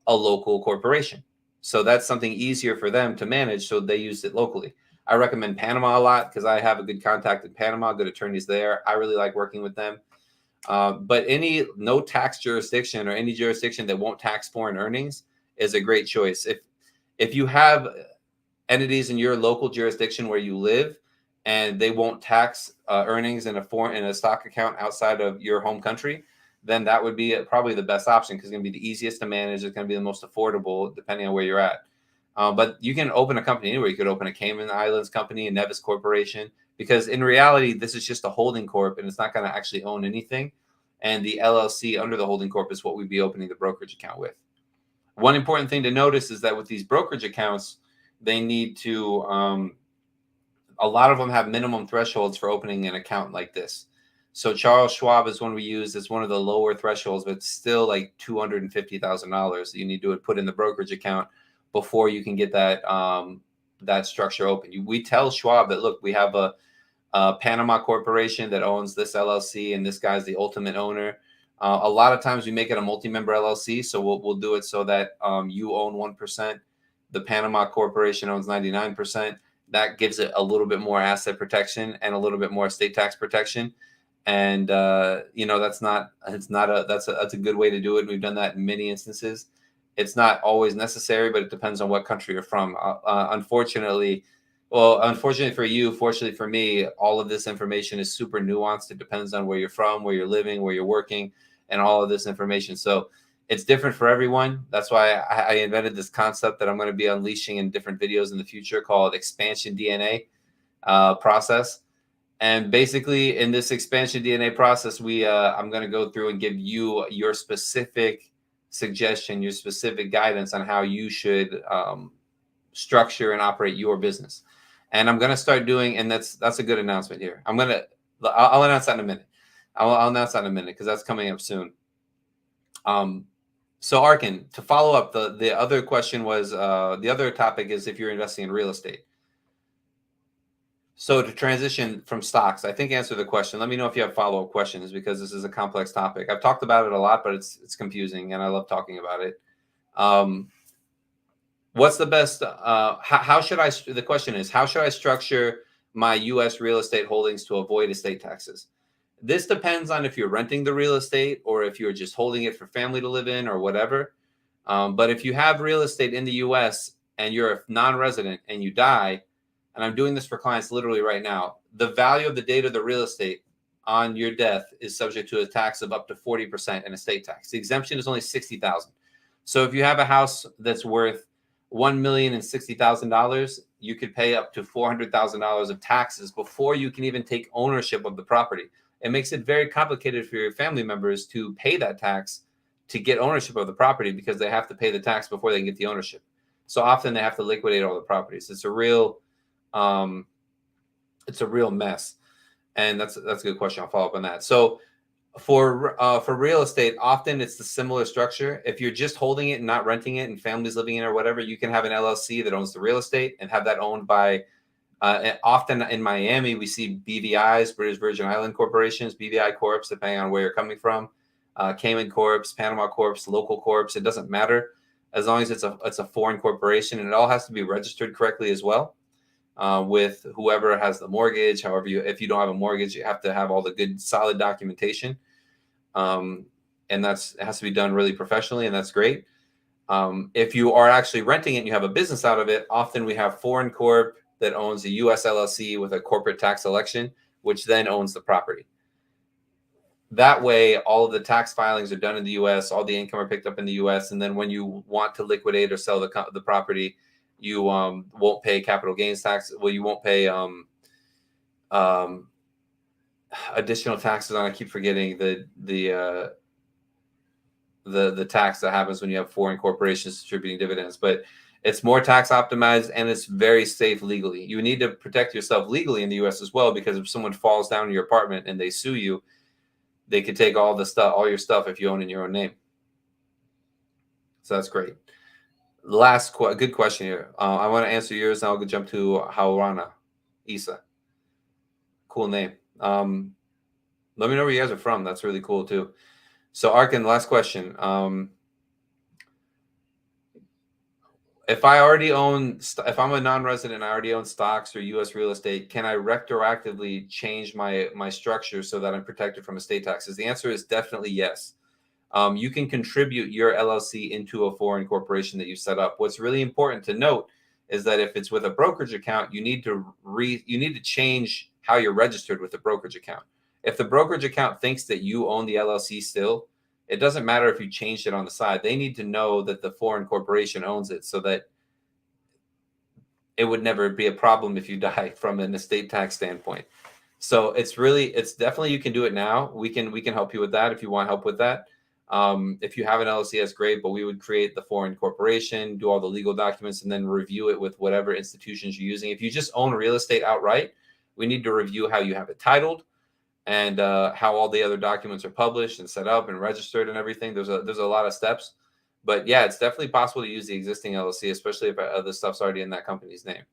a local corporation. So that's something easier for them to manage, so they use it locally. I recommend Panama a lot because I have a good contact in Panama, good attorneys there. I really like working with them. But no tax jurisdiction or any jurisdiction that won't tax foreign earnings is a great choice. If you have entities in your local jurisdiction where you live and they won't tax earnings in a stock account outside of your home country, then that would be probably the best option, because it's going to be the easiest to manage. It's going to be the most affordable depending on where you're at. But you can open a company anywhere. You could open a Cayman Islands company, a Nevis Corporation, because in reality, this is just a holding corp and it's not going to actually own anything. And the LLC under the holding corp is what we'd be opening the brokerage account with. One important thing to notice is that with these brokerage accounts, they need to, a lot of them have minimum thresholds for opening an account like this. So Charles Schwab is one we use. It's one of the lower thresholds, but it's still like $250,000 that you need to put in the brokerage account before you can get that that structure open. We tell Schwab that, look, we have a Panama corporation that owns this LLC, and this guy's the ultimate owner. A lot of times we make it a multi-member LLC, so we'll do it so that you own 1%, the Panama corporation owns 99%. That gives it a little bit more asset protection and a little bit more estate tax protection. And that's a good way to do it. We've done that in many instances. It's not always necessary, but it depends on what country you're from. Unfortunately for you, fortunately for me, all of this information is super nuanced. It depends on where you're from, where you're living, where you're working, and all of this information. So It's different for everyone. That's why I invented this concept that I'm going to be unleashing in different videos in the future called expansion DNA process. And basically, in this expansion DNA process, I'm going to go through and give you your specific suggestion, your specific guidance on how you should structure and operate your business. And I'm going to start doing, and that's a good announcement here. I'll announce that in a minute. I'll announce that in a minute because that's coming up soon. So Arkin, to follow up, the other question was, the other topic is if you're investing in real estate. So to transition from stocks, I think answer the question. Let me know if you have follow-up questions because this is a complex topic. I've talked about it a lot, but it's confusing and I love talking about it. What's the best, how should I, the question is, how should I structure my US real estate holdings to avoid estate taxes? This depends on if you're renting the real estate or if you're just holding it for family to live in or whatever. But if you have real estate in the US and you're a non-resident and you die, and I'm doing this for clients literally right now, the value of the date of the real estate on your death is subject to a tax of up to 40% in estate tax. The exemption is only $60,000. So if you have a house that's worth $1,060,000, you could pay up to $400,000 of taxes before you can even take ownership of the property. It makes it very complicated for your family members to pay that tax to get ownership of the property because they have to pay the tax before they can get the ownership. So often they have to liquidate all the properties. It's a real mess. And that's a good question. I'll follow up on that. So for real estate, often it's the similar structure. If you're just holding it and not renting it and families living in it or whatever, you can have an LLC that owns the real estate and have that owned by, often in Miami, we see BVIs, British Virgin Island Corporations, BVI Corps, depending on where you're coming from, Cayman Corps, Panama Corps, local corps. It doesn't matter as long as it's a foreign corporation, and it all has to be registered correctly as well. With whoever has the mortgage. However, if you don't have a mortgage, you have to have all the good, solid documentation. And it has to be done really professionally, and that's great. If you are actually renting it and you have a business out of it, often we have foreign corp that owns a U.S. LLC with a corporate tax election, which then owns the property. That way, all of the tax filings are done in the U.S., all the income are picked up in the U.S., and then when you want to liquidate or sell the property, you won't pay capital gains tax. Well, you won't pay additional taxes on. I keep forgetting the tax that happens when you have foreign corporations distributing dividends. But it's more tax optimized and it's very safe legally. You need to protect yourself legally in the U.S. as well, because if someone falls down in your apartment and they sue you, they could take all your stuff if you own in your own name. So that's great. Good question here. I want to answer yours, and I'll go jump to Haurana Isa. Cool name. Let me know where you guys are from. That's really cool too. So Arkin, last question. If I'm a non-resident, I already own stocks or U.S. real estate, can I retroactively change my structure so that I'm protected from estate taxes? The answer is definitely yes. You can contribute your LLC into a foreign corporation that you set up. What's really important to note is that if it's with a brokerage account, you need to change how you're registered with the brokerage account. If the brokerage account thinks that you own the LLC still, it doesn't matter if you changed it on the side. They need to know that the foreign corporation owns it so that it would never be a problem if you die from an estate tax standpoint. So it's definitely, you can do it now. We can help you with that if you want help with that. If you have an LLC, that's great, but we would create the foreign corporation, do all the legal documents, and then review it with whatever institutions you're using. If you just own real estate outright, we need to review how you have it titled and how all the other documents are published and set up and registered and everything. There's a lot of steps, but yeah, it's definitely possible to use the existing LLC, especially if the stuff's already in that company's name.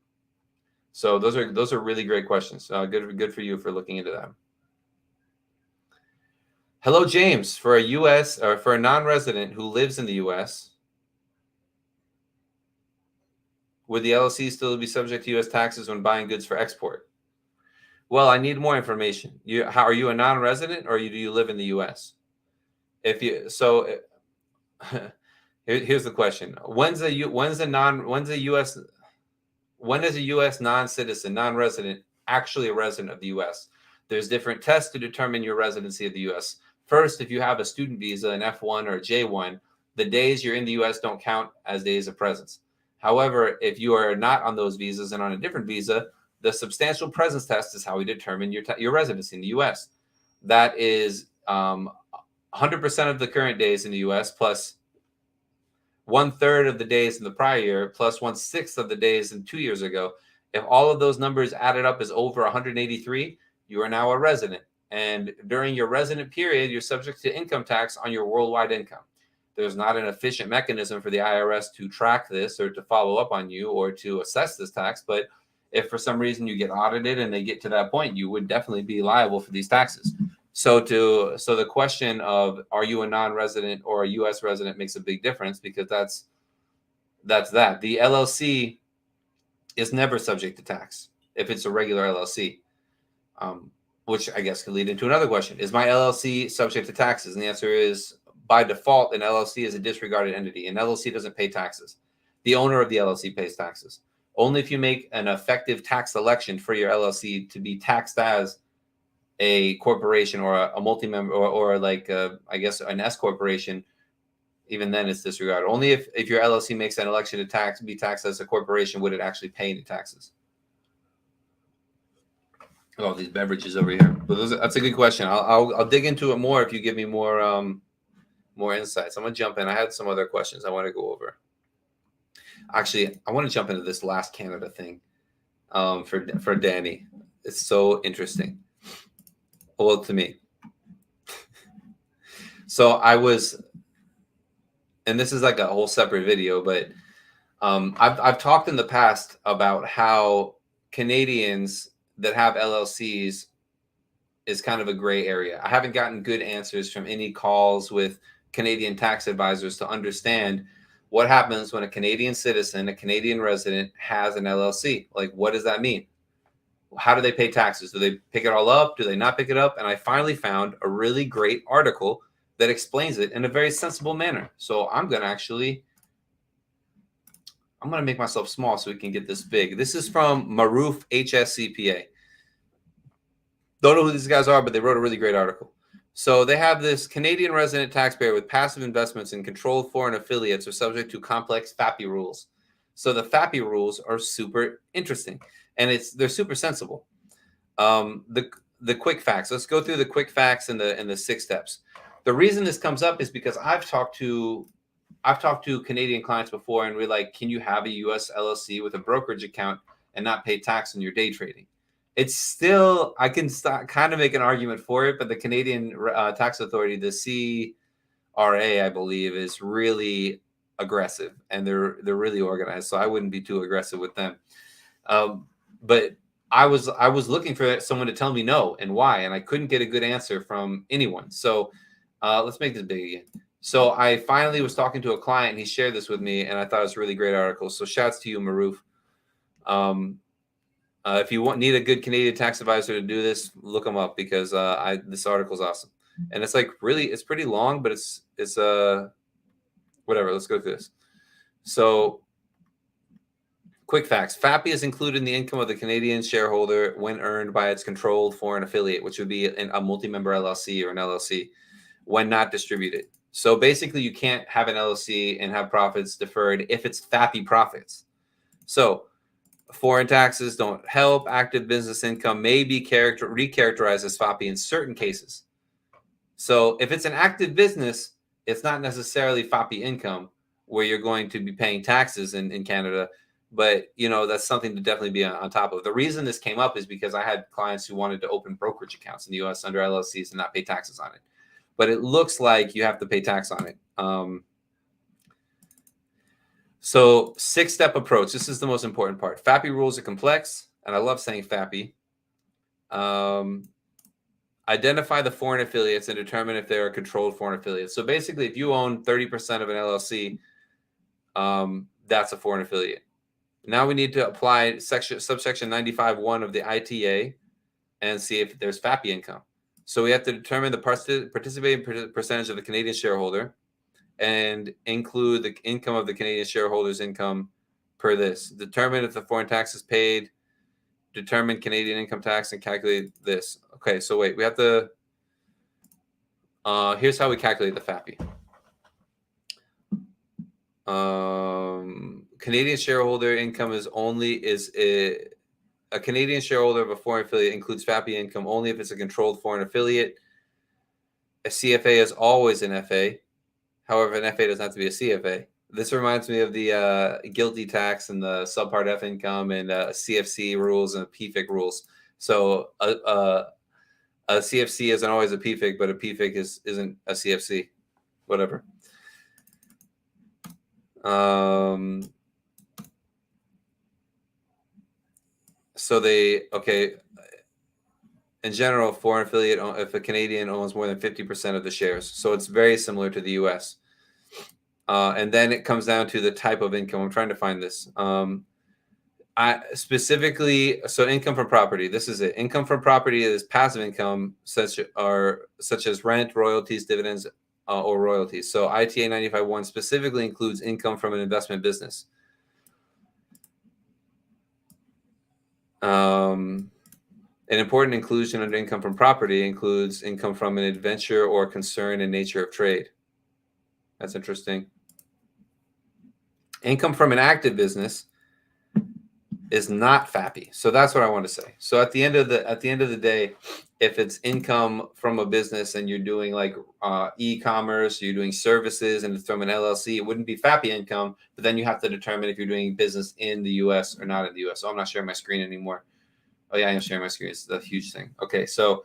So those are really great questions. Good for you for looking into that. Hello, James. For a non-resident who lives in the U.S., would the LLC still be subject to U.S. taxes when buying goods for export? Well, I need more information. Are you a non-resident or do you live in the U.S.? Here's the question: when is a U.S. non-citizen, non-resident actually a resident of the U.S.? There's different tests to determine your residency of the U.S. First, if you have a student visa, an F1 or a J1, the days you're in the U.S. don't count as days of presence. However, if you are not on those visas and on a different visa, the substantial presence test is how we determine your residency in the U.S. That is 100% of the current days in the U.S. plus 1/3 of the days in the prior year plus 1/6 of the days in 2 years ago. If all of those numbers added up is over 183, you are now a resident. And during your resident period, you're subject to income tax on your worldwide income. There's not an efficient mechanism for the IRS to track this or to follow up on you or to assess this tax. But if for some reason you get audited and they get to that point, you would definitely be liable for these taxes. So the question of are you a non-resident or a U.S. resident makes a big difference, because that's that. The LLC is never subject to tax if it's a regular LLC, which I guess could lead into another question. Is my LLC subject to taxes? And the answer is, by default, an LLC is a disregarded entity. An LLC doesn't pay taxes. The owner of the LLC pays taxes. Only if you make an effective tax election for your LLC to be taxed as a corporation or a multi-member or like I guess an S corporation, even then it's disregarded. Only if your LLC makes an election to be taxed as a corporation would it actually pay any taxes. Oh, these beverages over here. But that's a good question. I'll dig into it more if you give me more insights. I'm gonna jump in. I had some other questions I want to go over. Actually, I want to jump into this last Canada thing for Danny. It's so interesting. Well, to me. So I was, and this is like a whole separate video, but I've talked in the past about how Canadians that have LLCs is kind of a gray area. I haven't gotten good answers from any calls with Canadian tax advisors to understand what happens when a Canadian citizen, a Canadian resident, has an LLC. Like, what does that mean? How do they pay taxes? Do they pick it all up? Do they not pick it up? And I finally found a really great article that explains it in a very sensible manner. So I'm going to make myself small so we can get this big. This is from Maroof HSCPA. Don't know who these guys are, but they wrote a really great article. So they have this Canadian resident taxpayer with passive investments in controlled foreign affiliates are subject to complex FAPI rules. So the FAPI rules are super interesting, and they're super sensible. The quick facts. Let's go through the quick facts and the 6 steps. The reason this comes up is because I've talked to Canadian clients before, and we're like, can you have a U.S. LLC with a brokerage account and not pay tax on your day trading? It's still, I can kind of make an argument for it, but the Canadian tax authority, the CRA, I believe, is really aggressive, and they're really organized. So I wouldn't be too aggressive with them. But I was looking for someone to tell me no and why, and I couldn't get a good answer from anyone. So let's make this big again. So I finally was talking to a client, and he shared this with me, and I thought it was a really great article. So shouts to you, Maroof. If you need a good Canadian tax advisor to do this, look them up, because this article is awesome, and it's like it's pretty long, but it's whatever. Let's go through this. So, quick facts: FAPI is included in the income of the Canadian shareholder when earned by its controlled foreign affiliate, which would be a multi-member LLC or an LLC, when not distributed. So basically, you can't have an LLC and have profits deferred if it's FAPI profits. So foreign taxes don't help. Active business income may be recharacterized as FAPI in certain cases. So if it's an active business, it's not necessarily FAPI income where you're going to be paying taxes in Canada. But, that's something to definitely be on top of. The reason this came up is because I had clients who wanted to open brokerage accounts in the U.S. under LLCs and not pay taxes on it. But it looks like you have to pay tax on it. So 6-step approach. This is the most important part. FAPI rules are complex, and I love saying FAPI. Identify the foreign affiliates and determine if they are controlled foreign affiliates. So basically, if you own 30% of an LLC, that's a foreign affiliate. Now we need to apply subsection 95(1) of the ITA and see if there's FAPI income. So we have to determine the participating percentage of the Canadian shareholder and include the income of the Canadian shareholder's income per this. Determine if the foreign tax is paid. Determine Canadian income tax and calculate this. Okay, so wait, we have to, here's how we calculate the FAPI. Canadian shareholder income a Canadian shareholder of a foreign affiliate includes FAPI income only if it's a controlled foreign affiliate. A CFA is always an FA. However, an FA doesn't have to be a CFA. This reminds me of the guilty tax and the subpart F income and CFC rules and PFIC rules. So a CFC isn't always a PFIC, but a PFIC isn't a CFC. Whatever. In general, foreign affiliate, if a Canadian owns more than 50% of the shares. So it's very similar to the US. And then it comes down to the type of income. I'm trying to find this. So income from property. This is it. Income from property is passive income, such as rent, royalties, dividends, or royalties. So ITA 95.1 specifically includes income from an investment business. An important inclusion under income from property includes income from an adventure or concern in nature of trade. That's interesting. Income from an active business is not FAPI. So that's what I want to say. So at the end of the day, if it's income from a business and you're doing like e-commerce, you're doing services, and it's from an LLC, it wouldn't be FAPI income. But then you have to determine if you're doing business in the U.S. or not in the U.S. So I'm not sharing my screen anymore. Oh yeah, I am sharing my screen. It's a huge thing. Okay, so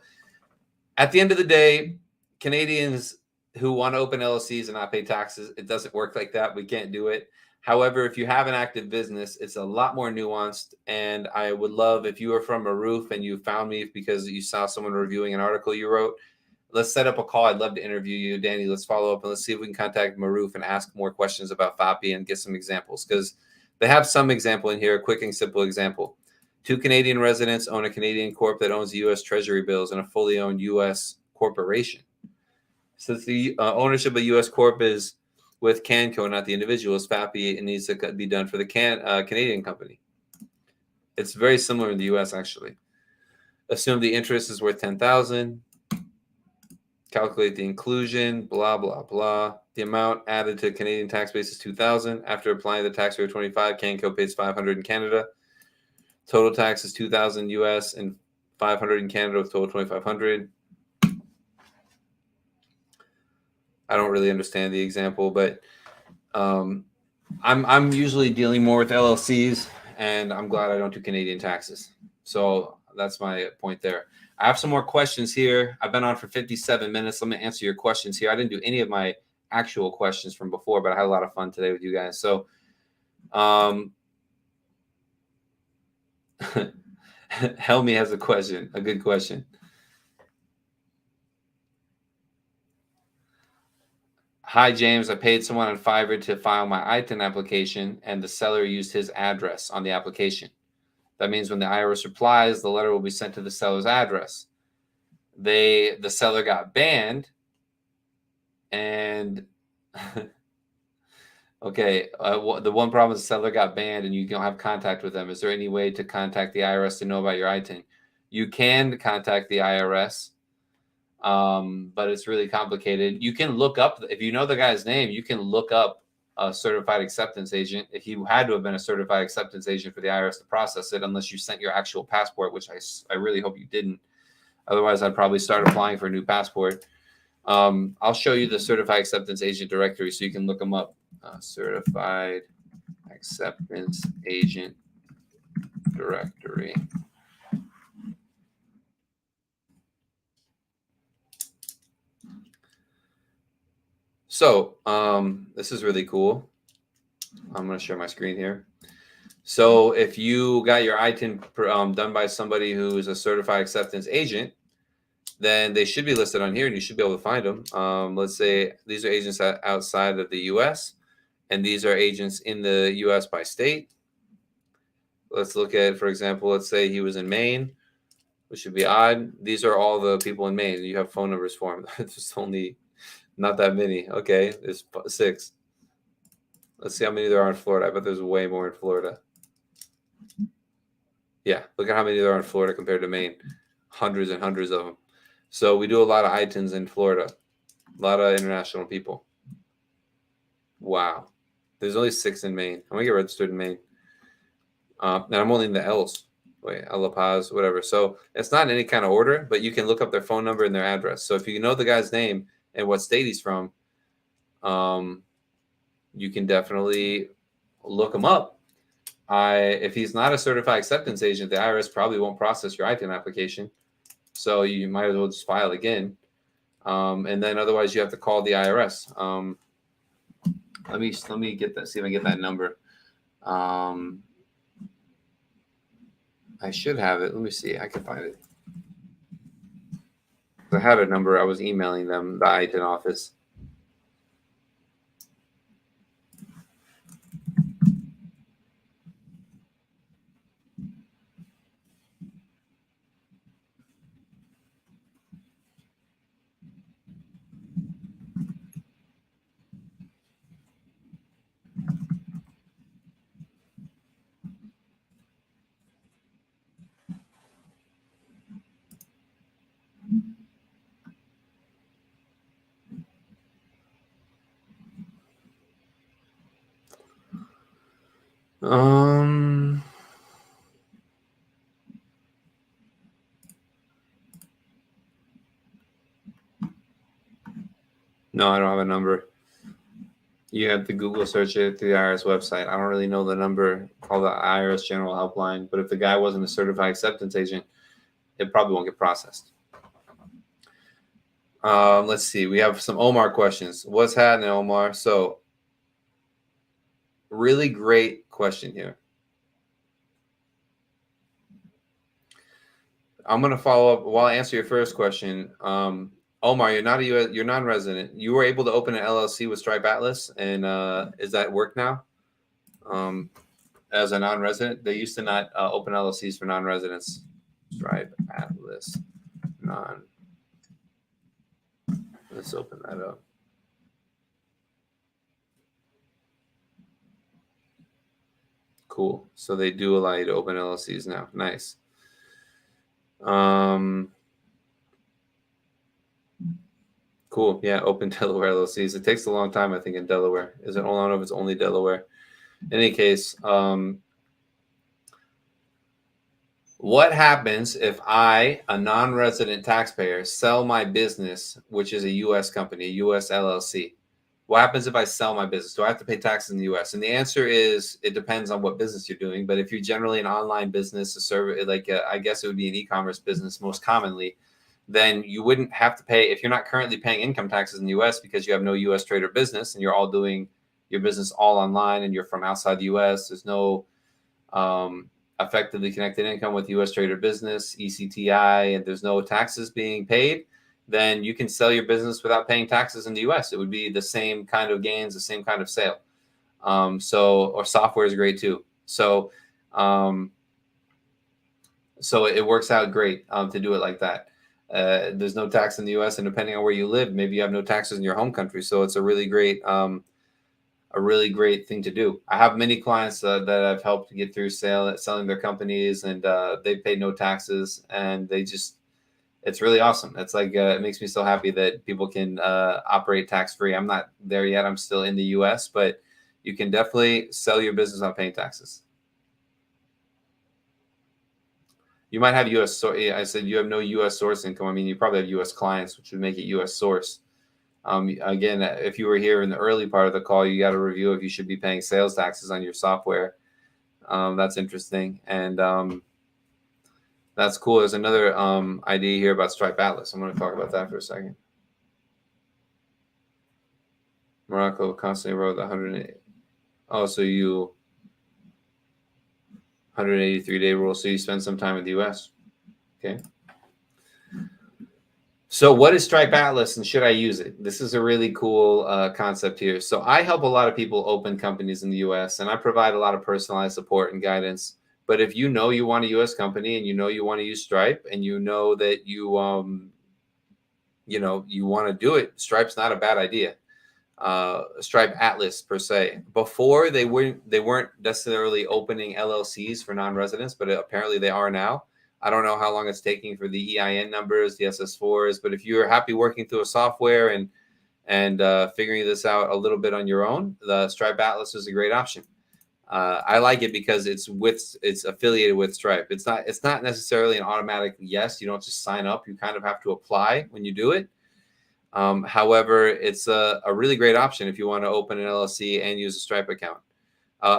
at the end of the day, Canadians who want to open LLCs and not pay taxes, it doesn't work like that. We can't do it. However, if you have an active business, it's a lot more nuanced. And I would love if you were from a roof and you found me because you saw someone reviewing an article you wrote. Let's set up a call. I'd love to interview you, Danny. Let's follow up and let's see if we can contact Maroof and ask more questions about FAPI and get some examples, because they have some example in here, a quick and simple example. 2 Canadian residents own a Canadian corp that owns U.S. Treasury bills and a fully owned U.S. corporation. Since the ownership of U.S. corp is with Canco, not the individuals, FAPI, it needs to be done for the Canadian company. It's very similar in the U.S. actually. Assume the interest is worth $10,000. Calculate the inclusion. Blah blah blah. The amount added to Canadian tax base is $2,000. After applying the tax rate of 25, Canco pays $500 in Canada. Total tax is $2,000 US and $500 in Canada with total $2,500. I don't really understand the example, but I'm usually dealing more with LLCs, and I'm glad I don't do Canadian taxes. So that's my point there. I have some more questions here. I've been on for 57 minutes. Let me answer your questions here. I didn't do any of my actual questions from before, but I had a lot of fun today with you guys. So Helmy has a question, a good question. Hi, James. I paid someone on Fiverr to file my ITIN application, and the seller used his address on the application. That means when the IRS replies, the letter will be sent to the seller's address. The seller got banned, and okay, the one problem is the seller got banned, and you don't have contact with them. Is there any way to contact the IRS to know about your ITIN? You can contact the IRS. But it's really complicated. You can look up, if you know the guy's name, you can look up a certified acceptance agent. If you had to have been a certified acceptance agent for the IRS to process it, unless you sent your actual passport, which I really hope you didn't. Otherwise, I'd probably start applying for a new passport. I'll show you the certified acceptance agent directory so you can look them up. Certified acceptance agent directory. So this is really cool. I'm going to share my screen here. So if you got your ITIN done by somebody who is a certified acceptance agent, then they should be listed on here and you should be able to find them. Let's say these are agents outside of the U.S. and these are agents in the U.S. by state. Let's look at, for example, let's say he was in Maine, which should be odd. These are all the people in Maine. You have phone numbers for them. There's only not that many. Okay, there's 6. Let's see how many there are in Florida. I bet there's way more in Florida. Yeah, look at how many there are in Florida compared to Maine. Hundreds and hundreds of them. So we do a lot of ITINs in Florida. A lot of international people. Wow. There's only 6 in Maine. I'm gonna get registered in Maine. And I'm only in the L's. Wait, La Paz, whatever. So it's not in any kind of order, but you can look up their phone number and their address. So if you know the guy's name and what state he's from, you can definitely look him up. If he's not a certified acceptance agent, the IRS probably won't process your ITIN application. So you might as well just file again. And then otherwise you have to call the IRS. Let me get that. See if I get that number. I should have it. Let me see. I can find it. I had a number. I was emailing them, the ITIN office. No, I don't have a number. You have to Google search it through the IRS website. I don't really know the number called the IRS General Helpline, but if the guy wasn't a certified acceptance agent, it probably won't get processed. Let's see. We have some Omar questions. What's happening, Omar? So, really great question here. I'm going to follow up while I answer your first question. Omar, you're not a US, you're non-resident. You were able to open an LLC with Stripe Atlas, and is that work now? As a non-resident, they used to not open LLCs for non-residents. Stripe Atlas, non. Let's open that up. Cool. So they do allow you to open LLCs now. Nice. Cool. Yeah, open Delaware LLCs. It takes a long time, I think, in Delaware. I don't know if it's only Delaware. In any case, what happens if I, a non-resident taxpayer, sell my business, which is a U.S. company, a U.S. LLC? What happens if I sell my business? Do I have to pay taxes in the U.S.? And the answer is it depends on what business you're doing. But if you're generally an online business, a service, I guess it would be an e-commerce business most commonly, then you wouldn't have to pay if you're not currently paying income taxes in the U.S. because you have no U.S. trade or business and you're all doing your business all online and you're from outside the U.S. There's no effectively connected income with U.S. trade or business, ECTI, and there's no taxes being paid, then you can sell your business without paying taxes in the U.S. It would be the same kind of gains, the same kind of sale. Or software is great too. So it works out great to do it like that. There's no tax in the U.S. and depending on where you live, maybe you have no taxes in your home country. So it's a really great thing to do. I have many clients that I've helped get through selling their companies, and they paid no taxes, and it's really awesome. It's like it makes me so happy that people can operate tax free. I'm not there yet. I'm still in the U.S., but you can definitely sell your business without paying taxes. You might have U.S. I said you have no U.S. source income. I mean, you probably have U.S. clients, which would make it U.S. source. Again, if you were here in the early part of the call, you got to review if you should be paying sales taxes on your software. That's interesting. And that's cool. There's another idea here about Stripe Atlas. I'm going to talk about that for a second. Morocco constantly wrote the 108. Oh, so you 183-day rule. So you spend some time in the U.S. Okay. So what is Stripe Atlas and should I use it? This is a really cool concept here. So I help a lot of people open companies in the U.S. and I provide a lot of personalized support and guidance. But if you know you want a U.S. company and you know you want to use Stripe and you know that you want to do it, Stripe's not a bad idea. Stripe Atlas per se. Before they weren't necessarily opening LLCs for non-residents, but apparently they are now. I don't know how long it's taking for the EIN numbers, the SS4s, but if you're happy working through a software and and figuring this out a little bit on your own, the Stripe Atlas is a great option. I like it because it's affiliated with Stripe. It's not necessarily an automatic yes. You don't just sign up. You kind of have to apply when you do it. However, it's a really great option if you want to open an LLC and use a Stripe account.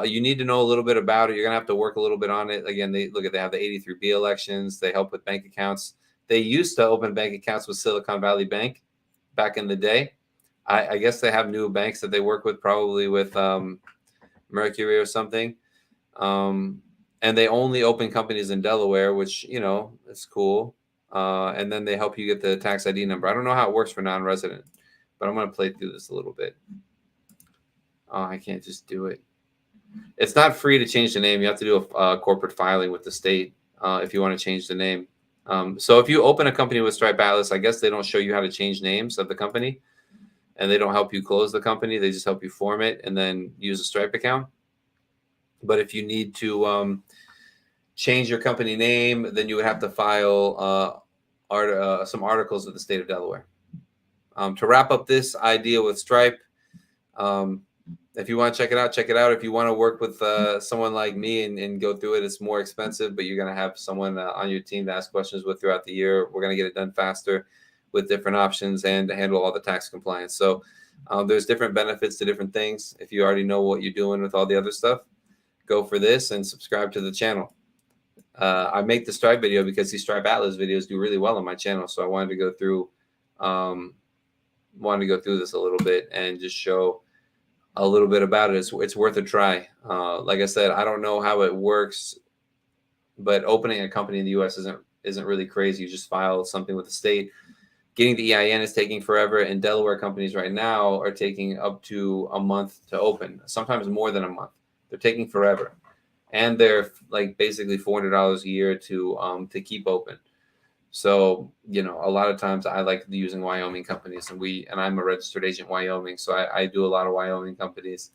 You need to know a little bit about it. You're gonna have to work a little bit on it. Again, they have the 83B elections. They help with bank accounts. They used to open bank accounts with Silicon Valley Bank back in the day. I guess they have new banks that they work with, probably with Mercury or something. And they only open companies in Delaware, which, it's cool. And then they help you get the tax ID number. I don't know how it works for non-resident, but I'm going to play through this a little bit. Oh, I can't just do it. It's not free to change the name. You have to do a corporate filing with the state if you want to change the name. So if you open a company with Stripe Atlas, I guess they don't show you how to change names of the company, and they don't help you close the company. They just help you form it and then use a Stripe account. But if you need to change your company name, then you would have to file some articles with the state of Delaware. To wrap up this idea with Stripe, if you want to check it out, check it out. If you want to work with someone like me and go through it, it's more expensive, but you're going to have someone on your team to ask questions with throughout the year. We're going to get it done faster with different options and to handle all the tax compliance. So there's different benefits to different things. If you already know what you're doing with all the other stuff, go for this and subscribe to the channel. I make the Stripe video because these Stripe Atlas videos do really well on my channel. So I wanted to go through this a little bit and just show a little bit about it. It's worth a try. Like I said, I don't know how it works, but opening a company in the U.S. isn't really crazy. You just file something with the state. Getting the EIN is taking forever, and Delaware companies right now are taking up to a month to open, sometimes more than a month. They're taking forever, and they're like basically $400 a year to keep open. So, a lot of times I like using Wyoming companies, and I'm a registered agent in Wyoming. So I do a lot of Wyoming companies.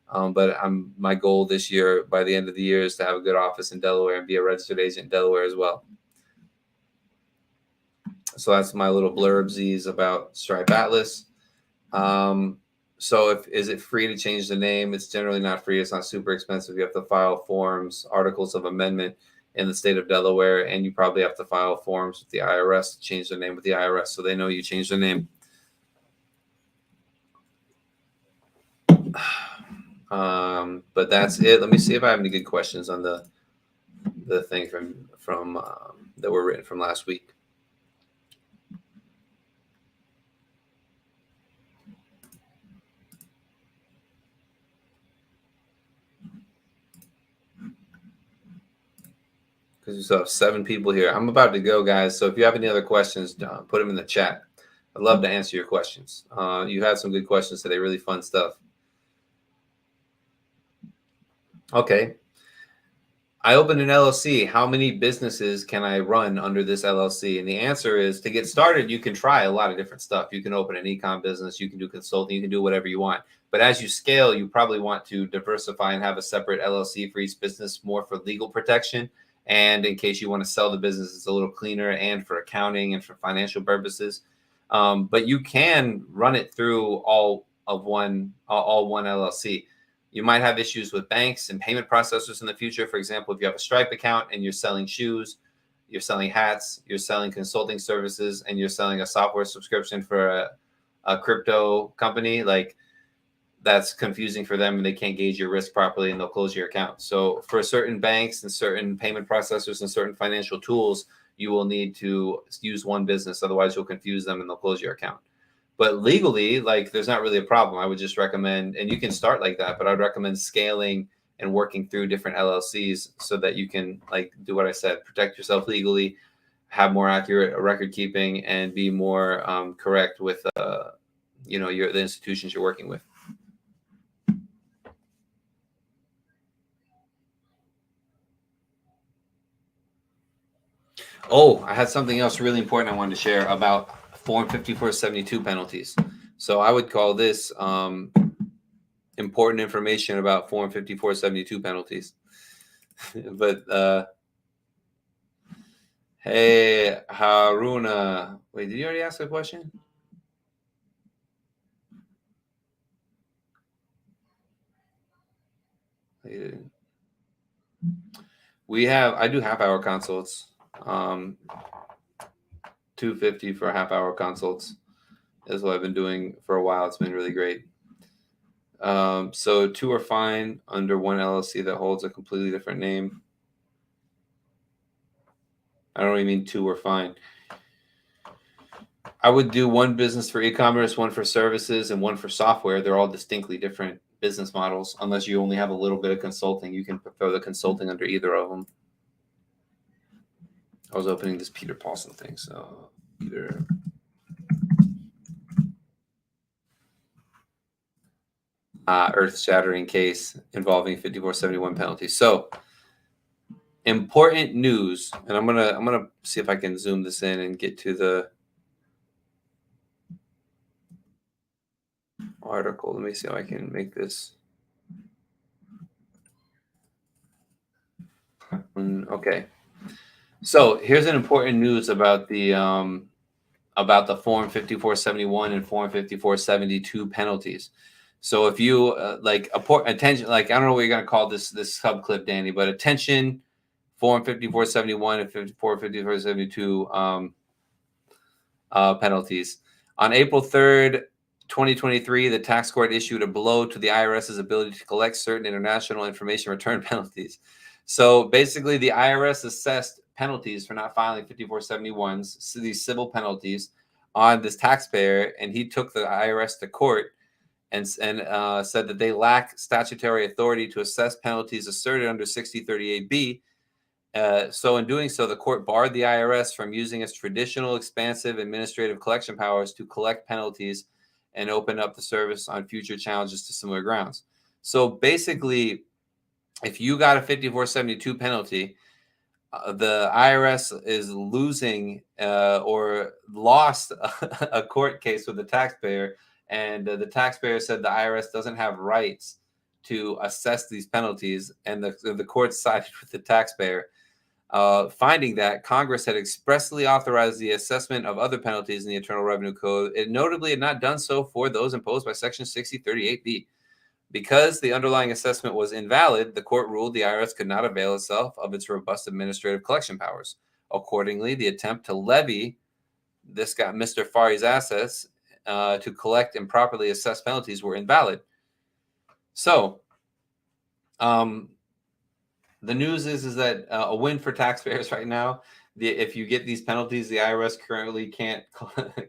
But my goal this year, by the end of the year, is to have a good office in Delaware and be a registered agent in Delaware as well. So that's my little blurbsies about Stripe Atlas. So is it free to change the name? It's generally not free. It's not super expensive. You have to file forms, articles of amendment in the state of Delaware, and you probably have to file forms with the IRS to change the name with the IRS so they know you changed the name. But that's it. Let me see if I have any good questions on the thing from that were written from last week. Because we still have 7 people here. I'm about to go, guys. So if you have any other questions, put them in the chat. I'd love to answer your questions. You had some good questions today, really fun stuff. Okay. I opened an LLC. How many businesses can I run under this LLC? And the answer is, to get started, you can try a lot of different stuff. You can open an e-com business. You can do consulting. You can do whatever you want. But as you scale, you probably want to diversify and have a separate LLC for each business, more for legal protection. And in case you want to sell the business, it's a little cleaner, and for accounting and for financial purposes. But you can run it through all one LLC. You might have issues with banks and payment processors in the future. For example, if you have a Stripe account and you're selling shoes, you're selling hats, you're selling consulting services, and you're selling a software subscription for a crypto company, like, that's confusing for them, and they can't gauge your risk properly, and they'll close your account. So for certain banks and certain payment processors and certain financial tools, you will need to use one business. Otherwise, you'll confuse them and they'll close your account. But legally, like, there's not really a problem. I would just recommend, and you can start like that, but I'd recommend scaling and working through different LLCs so that you can, like, do what I said, protect yourself legally, have more accurate record keeping, and be more correct with, the institutions you're working with. Oh, I had something else really important I wanted to share about Form 5472 penalties. So I would call this important information about Form 5472 penalties. But hey, Haruna. Wait, did you already ask a question? I do half-hour consults. $250 for half-hour consults is what I've been doing for a while. It's been really great. So 2 are fine under one LLC that holds a completely different name. I don't even mean 2 are fine. I would do one business for e-commerce, one for services, and one for software. They're all distinctly different business models. Unless you only have a little bit of consulting, you can throw the consulting under either of them. I was opening this Peter Paulson thing, so Peter. Earth-shattering case involving 5471 penalties. So important news, and I'm gonna see if I can zoom this in and get to the article. Let me see how I can make this. Okay. So here's an important news about the Form 5471 and Form 5472 penalties. So if you attention, like I don't know what you're gonna call this sub clip, Danny, but attention, Form 5471 and 5472 penalties. On April 3rd, 2023, the tax court issued a blow to the IRS's ability to collect certain international information return penalties. So basically, the IRS assessed penalties for not filing 5471s, so these civil penalties, on this taxpayer, and he took the IRS to court and said that they lack statutory authority to assess penalties asserted under 6038B. So in doing so, the court barred the IRS from using its traditional expansive administrative collection powers to collect penalties and open up the service on future challenges to similar grounds. So basically, if you got a 5472 penalty, the IRS is losing or lost a court case with the taxpayer, and the taxpayer said the IRS doesn't have rights to assess these penalties, and the court sided with the taxpayer, finding that Congress had expressly authorized the assessment of other penalties in the Internal Revenue Code. It notably had not done so for those imposed by Section 6038B. Because the underlying assessment was invalid, the court ruled the IRS could not avail itself of its robust administrative collection powers. Accordingly, the attempt to levy this guy, Mr. Fari's assets to collect and properly assess penalties were invalid. So, the news is that a win for taxpayers right now. If you get these penalties, the IRS currently can't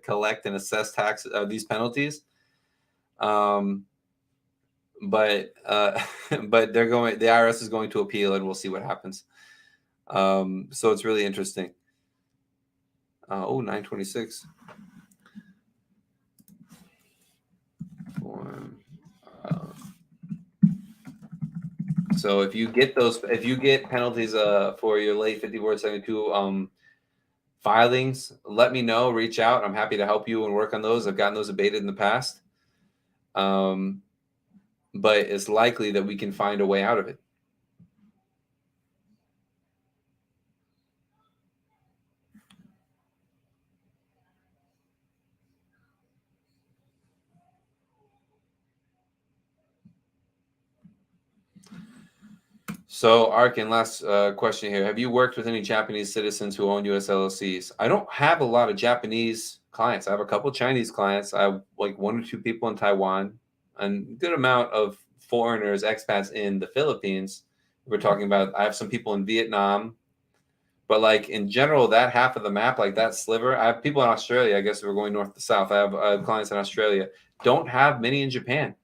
collect and assess these penalties. But the IRS is going to appeal, and we'll see what happens. So it's really interesting. 926. So if you get penalties for your late 5472 filings, let me know. Reach out. I'm happy to help you and work on those. I've gotten those abated in the past. But it's likely that we can find a way out of it. So, Arkin, last question here. Have you worked with any Japanese citizens who own U.S. LLCs? I don't have a lot of Japanese clients. I have a couple of Chinese clients. I have like 1 or 2 people in Taiwan, and a good amount of foreigners, expats in the Philippines. We're talking about, I have some people in Vietnam, but like in general, that half of the map, like that sliver, I have people in Australia. I guess if we're going north to south, I have clients in Australia. Don't have many in Japan.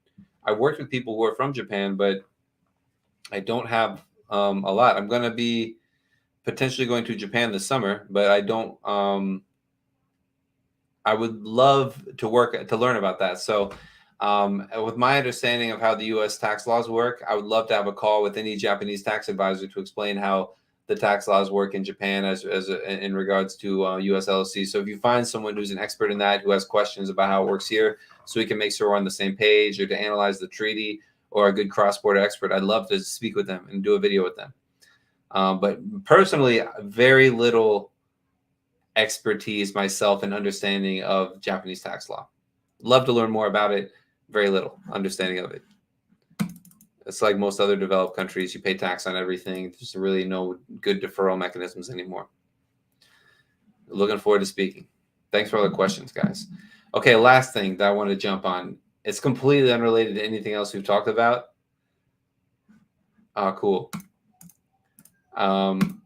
I worked with people who are from Japan, but I don't have a lot. I'm going to be potentially going to Japan this summer, but I don't. I would love to learn about that. So, with my understanding of how the U.S. tax laws work, I would love to have a call with any Japanese tax advisor to explain how the tax laws work in Japan as in regards to U.S. LLC. So if you find someone who's an expert in that, who has questions about how it works here, so we can make sure we're on the same page, or to analyze the treaty, or a good cross-border expert, I'd love to speak with them and do a video with them. But personally, very little expertise myself in understanding of Japanese tax law. Love to learn more about it. Very little understanding of it. It's like most other developed countries. You pay tax on everything. There's really no good deferral mechanisms anymore. Looking forward to speaking. Thanks for all the questions, guys. Okay, last thing that I want to jump on. It's completely unrelated to anything else we've talked about. Cool.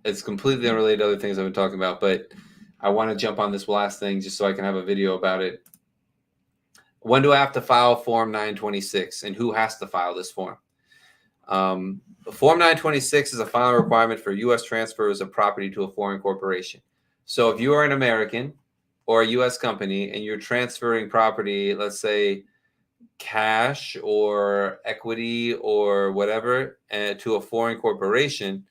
It's completely unrelated to other things I've been talking about, but I want to jump on this last thing just so I can have a video about it. When do I have to file Form 926, and who has to file this form? Form 926 is a filing requirement for U.S. transfers of property to a foreign corporation. So if you are an American or a U.S. company and you're transferring property, let's say cash or equity or whatever, to a foreign corporation,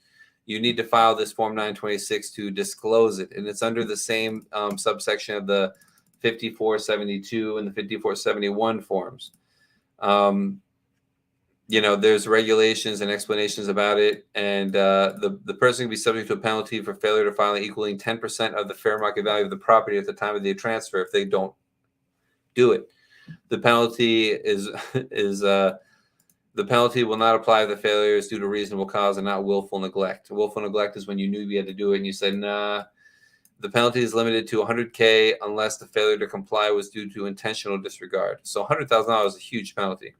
you need to file this Form 926 to disclose it. And it's under the same subsection of the 5472 and the 5471 forms. There's regulations and explanations about it. And the person can be subject to a penalty for failure to file equaling 10% of the fair market value of the property at the time of the transfer if they don't do it. The penalty the penalty will not apply if the failure is due to reasonable cause and not willful neglect. Willful neglect is when you knew you had to do it and you said, nah. The penalty is limited to $100K unless the failure to comply was due to intentional disregard. So $100,000 is a huge penalty.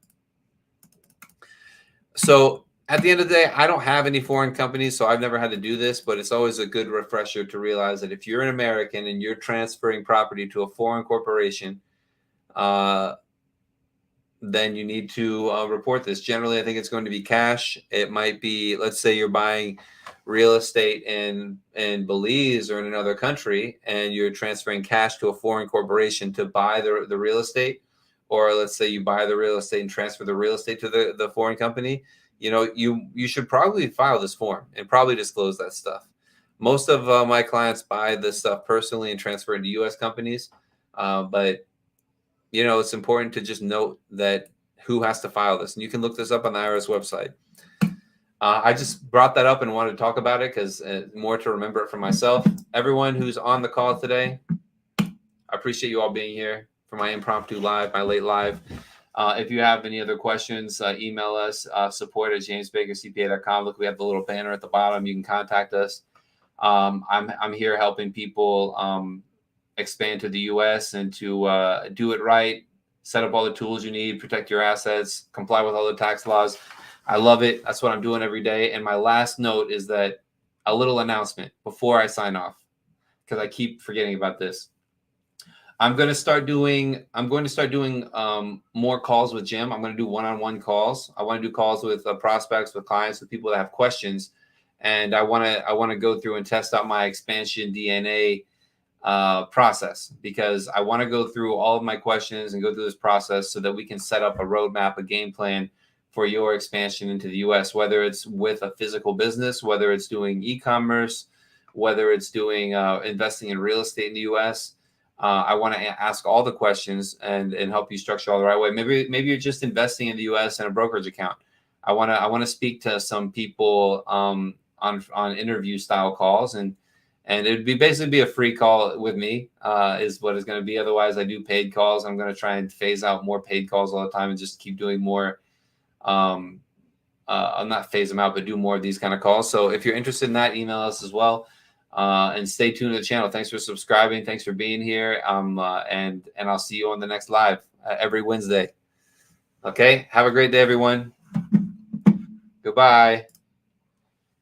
So at the end of the day, I don't have any foreign companies, so I've never had to do this, but it's always a good refresher to realize that if you're an American and you're transferring property to a foreign corporation, then you need to report this. Generally, I think it's going to be cash. It might be, let's say you're buying real estate in Belize or in another country, and you're transferring cash to a foreign corporation to buy the real estate. Or let's say you buy the real estate and transfer the real estate to the foreign company. You should probably file this form and probably disclose that stuff. Most of my clients buy this stuff personally and transfer it to U.S. companies, but it's important to just note that who has to file this. And you can look this up on the IRS website. I just brought that up and wanted to talk about it because more to remember it for myself. Everyone who's on the call today, I appreciate you all being here for my impromptu live, my late live. If you have any other questions, email us, support@jamesbakercpa.com. Look, we have the little banner at the bottom. You can contact us. I'm here helping people expand to the U.S. and to do it right, set up all the tools you need, protect your assets, comply with all the tax laws. I love it. That's what I'm doing every day. And my last note is that a little announcement before I sign off, because I keep forgetting about this. I'm going to start doing more calls with Jim. I'm going to do one-on-one calls. I want to do calls with prospects, with clients, with people that have questions. And I want to go through and test out my expansion DNA process, because I want to go through all of my questions and go through this process so that we can set up a roadmap, a game plan for your expansion into the U.S., whether it's with a physical business, whether it's doing e-commerce, whether it's doing investing in real estate in the U.S. I want to ask all the questions and help you structure all the right way. Maybe you're just investing in the U.S. in a brokerage account. I want to speak to some people on interview style calls, and it'd be basically a free call with me is what it's going to be. Otherwise, I do paid calls. I'm going to try and phase out more paid calls all the time and just keep doing more. I'll not phase them out, but do more of these kind of calls. So if you're interested in that, email us as well. And stay tuned to the channel. Thanks for subscribing. Thanks for being here. And I'll see you on the next live every Wednesday. Okay. Have a great day, everyone. Goodbye.